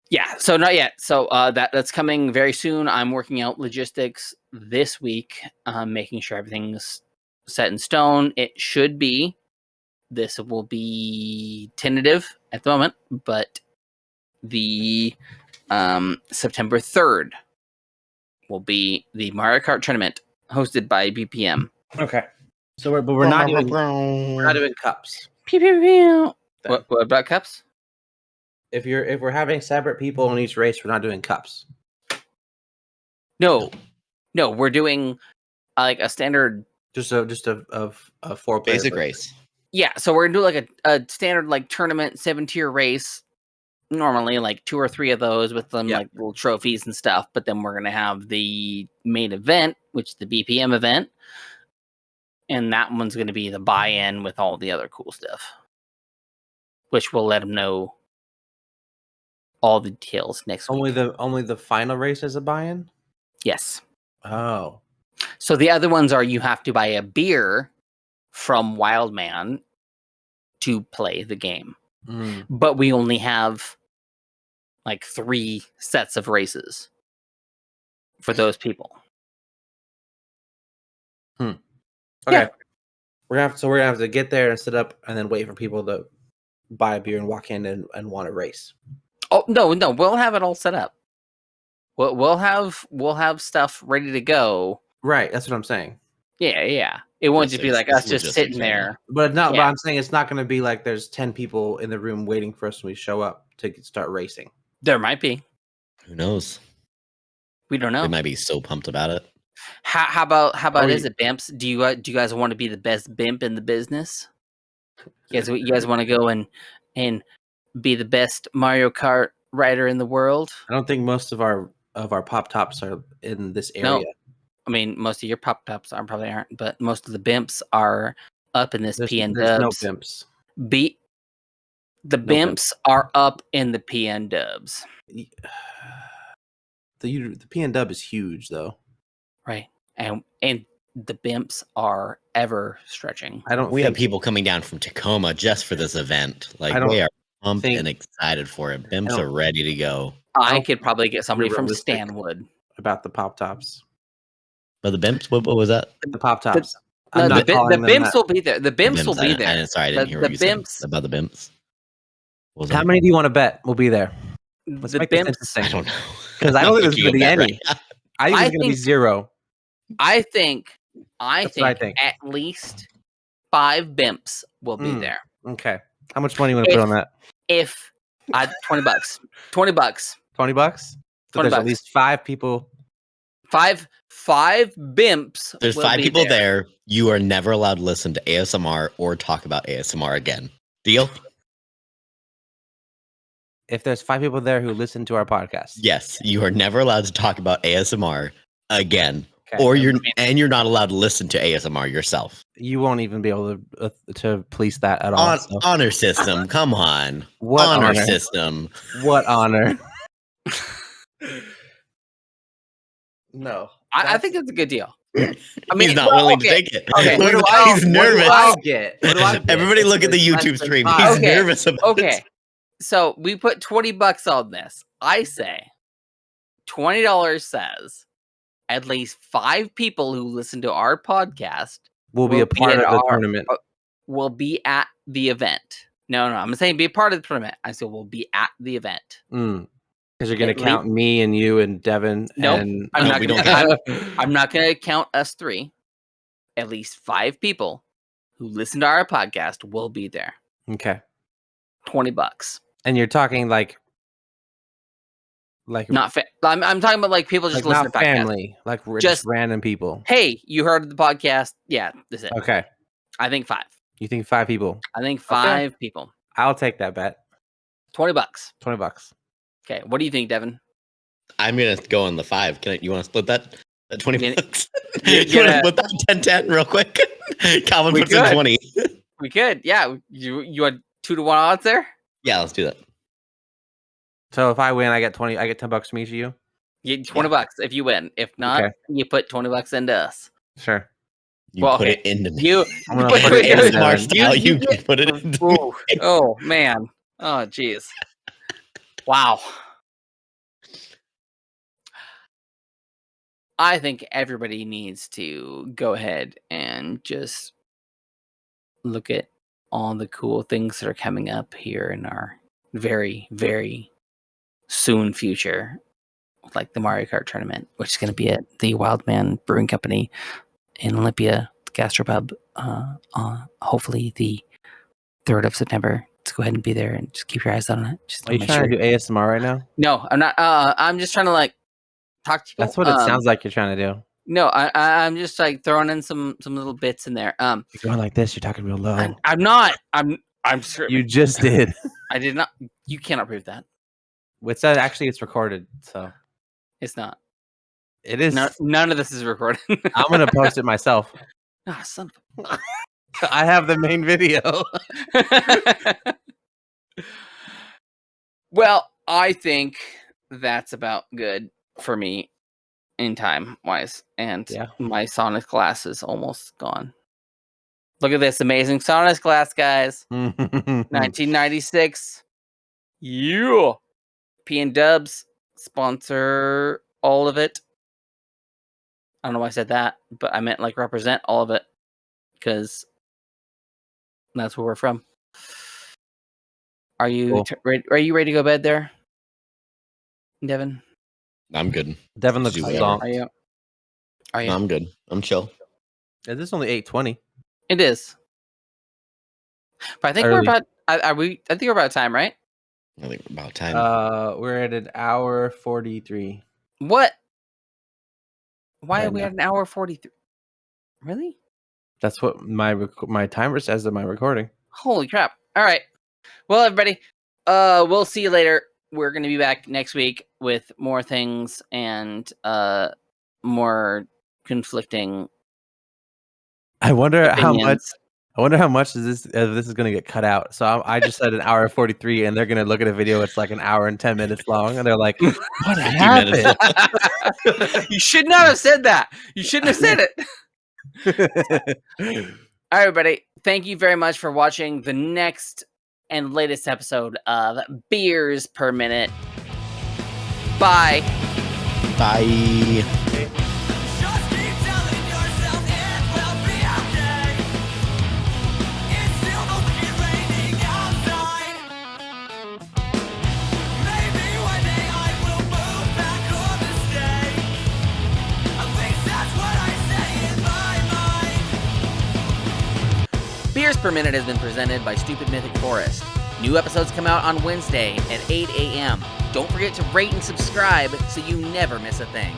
Yeah, so not yet. So that's coming very soon. I'm working out logistics this week, making sure everything's set in stone. It should be. This will be tentative at the moment, but the September 3rd will be the Mario Kart Tournament hosted by BPM. Okay. So we're not doing cups. Pew, pew, pew. What about cups? If we're having separate people in each race, we're not doing cups. No, we're doing like a standard, just a 4 basic race. Yeah, so we're gonna do like a standard like tournament 7-tier race. Normally, like 2 or 3 of those with them like little trophies and stuff. But then we're gonna have the main event, which is the BPM event, and that one's gonna be the buy-in with all the other cool stuff, which we'll let them know all the details next week. Only the final race is a buy-in? Yes. Oh. So the other ones are you have to buy a beer from Wildman to play the game. But we only have like 3 sets of races for those people. Okay. Yeah. We're gonna have to get there and sit up and then wait for people to buy a beer and walk in and want to race. Oh no, we'll have it all set up. We'll have stuff ready to go. Right, that's what I'm saying. Yeah. It won't just be like us just sitting there. But but I'm saying it's not going to be like there's 10 people in the room waiting for us when we show up to start racing. There might be. Who knows? We don't know. They might be so pumped about it. How about is it, Bimps? Do you guys want to be the best Bimp in the business? You guys want to go and be the best Mario Kart rider in the world? I don't think most of our pop tops are in this area. I mean, most of your pop tops probably aren't, but most of the bimps are up in this PN Dubs. There's no bimps. The bimps are up in the PN Dubs. The PN Dub is huge, though. Right, and the bimps are ever stretching. We have people coming down from Tacoma just for this event. Like, they are pumped and excited for it. Bimps are ready to go. I could probably get somebody from Stanwood about the pop tops. But the bimps, what was that? The pop tops. The bimps will be there. The bimps will be there. Sorry, I didn't hear what you said about the bimps. How many do you want to bet will be there? Let's make this interesting. I don't know. Because I don't think there's going to be any. I think it's going to be 0. I think at least 5 bimps will be there. Okay. How much money you want to put on that? If $20. $20. $20? So there's at least 5 people. 5 bimps. There's 5 people there. You are never allowed to listen to ASMR or talk about ASMR again. Deal? If there's 5 people there who listen to our podcast. Yes, you are never allowed to talk about ASMR again. Okay. Or you're not allowed to listen to ASMR yourself. You won't even be able to police that at all. Honor system, come on. What honor system? What honor? No. I think it's a good deal. I mean, he's not willing to take it. Okay. He's nervous. What do I get? Everybody look at the YouTube stream. He's nervous about it. So we put $20 on this. I say $20 says at least 5 people who listen to our podcast will be a part of the tournament. Will be at the event. No, I'm not saying be a part of the tournament. I said we'll be at the event. Because you're going to count me and you and Devin. Nope. And I'm not going to count us 3. At least 5 people who listen to our podcast will be there. Okay. $20. And you're talking like not I'm talking about like people just listen to family, like just random people. Hey, you heard the podcast? Yeah, this is it. Okay. I think 5. You think 5 people? I think 5 people. I'll take that bet. $20. $20. Okay. What do you think, Devin? I'm gonna go on the 5. You want to split that? At $20. You want to split that 10-10 real quick? Calvin puts in 20. We could. Yeah. You had 2-1 odds there. Yeah, let's do that. So if I win, I get $20. I get $10 from each of you. You get $20 if you win. If not, you put $20 into us. Sure. You put it into you. I'm gonna put it in smart style. You put it in. Oh man. Oh jeez. Wow. I think everybody needs to go ahead and just look at all the cool things that are coming up here in our very, very soon future, like the Mario Kart Tournament, which is going to be at the Wildman Brewing Company in Olympia Gastropub, hopefully the 3rd of September. Let's go ahead and be there and just keep your eyes on it. Are you trying to do ASMR right now? No, I'm not. I'm just trying to talk to people. That's what it sounds like you're trying to do. No, I'm just throwing in some little bits in there. You're going like this. You're talking real low. I'm not. I'm sure. You just did. I did not. You cannot prove that. It said actually it's recorded, so it's not. It is. None of this is recorded. I'm gonna post it myself. Ah, son of I have the main video. Well, I think that's about good for me in time wise, and my Sonic glass is almost gone. Look at this amazing Sonic glass, guys. 1996. Yeah. PN Dubs sponsor all of it. I don't know why I said that, but I meant represent all of it because that's where we're from. Are you ready? Are you ready to go to bed there, Devin? I'm good. Devin looks zonked. Are you? No, I'm good. I'm chill. Is this only 8:20? It is. But I think we're about. I think we're about time, right? I think we're about time. We're at an hour 43. What? Why are we at an hour 43? Really? That's what my timer says in my recording. Holy crap! All right. Well, everybody, we'll see you later. We're going to be back next week with more things and more conflicting. I wonder opinions. how much this is going to get cut out. So I just said an hour and 43, and they're going to look at a video. It's like an hour and 10 minutes long, and they're like, "What happened?" You should not have said that. You shouldn't have said it. All right, everybody. Thank you very much for watching the next and latest episode of Beers Per Minute. Bye. Bye. Beers Per Minute has been presented by Stupid Mythic Forest. New episodes come out on Wednesday at 8 a.m. Don't forget to rate and subscribe so you never miss a thing.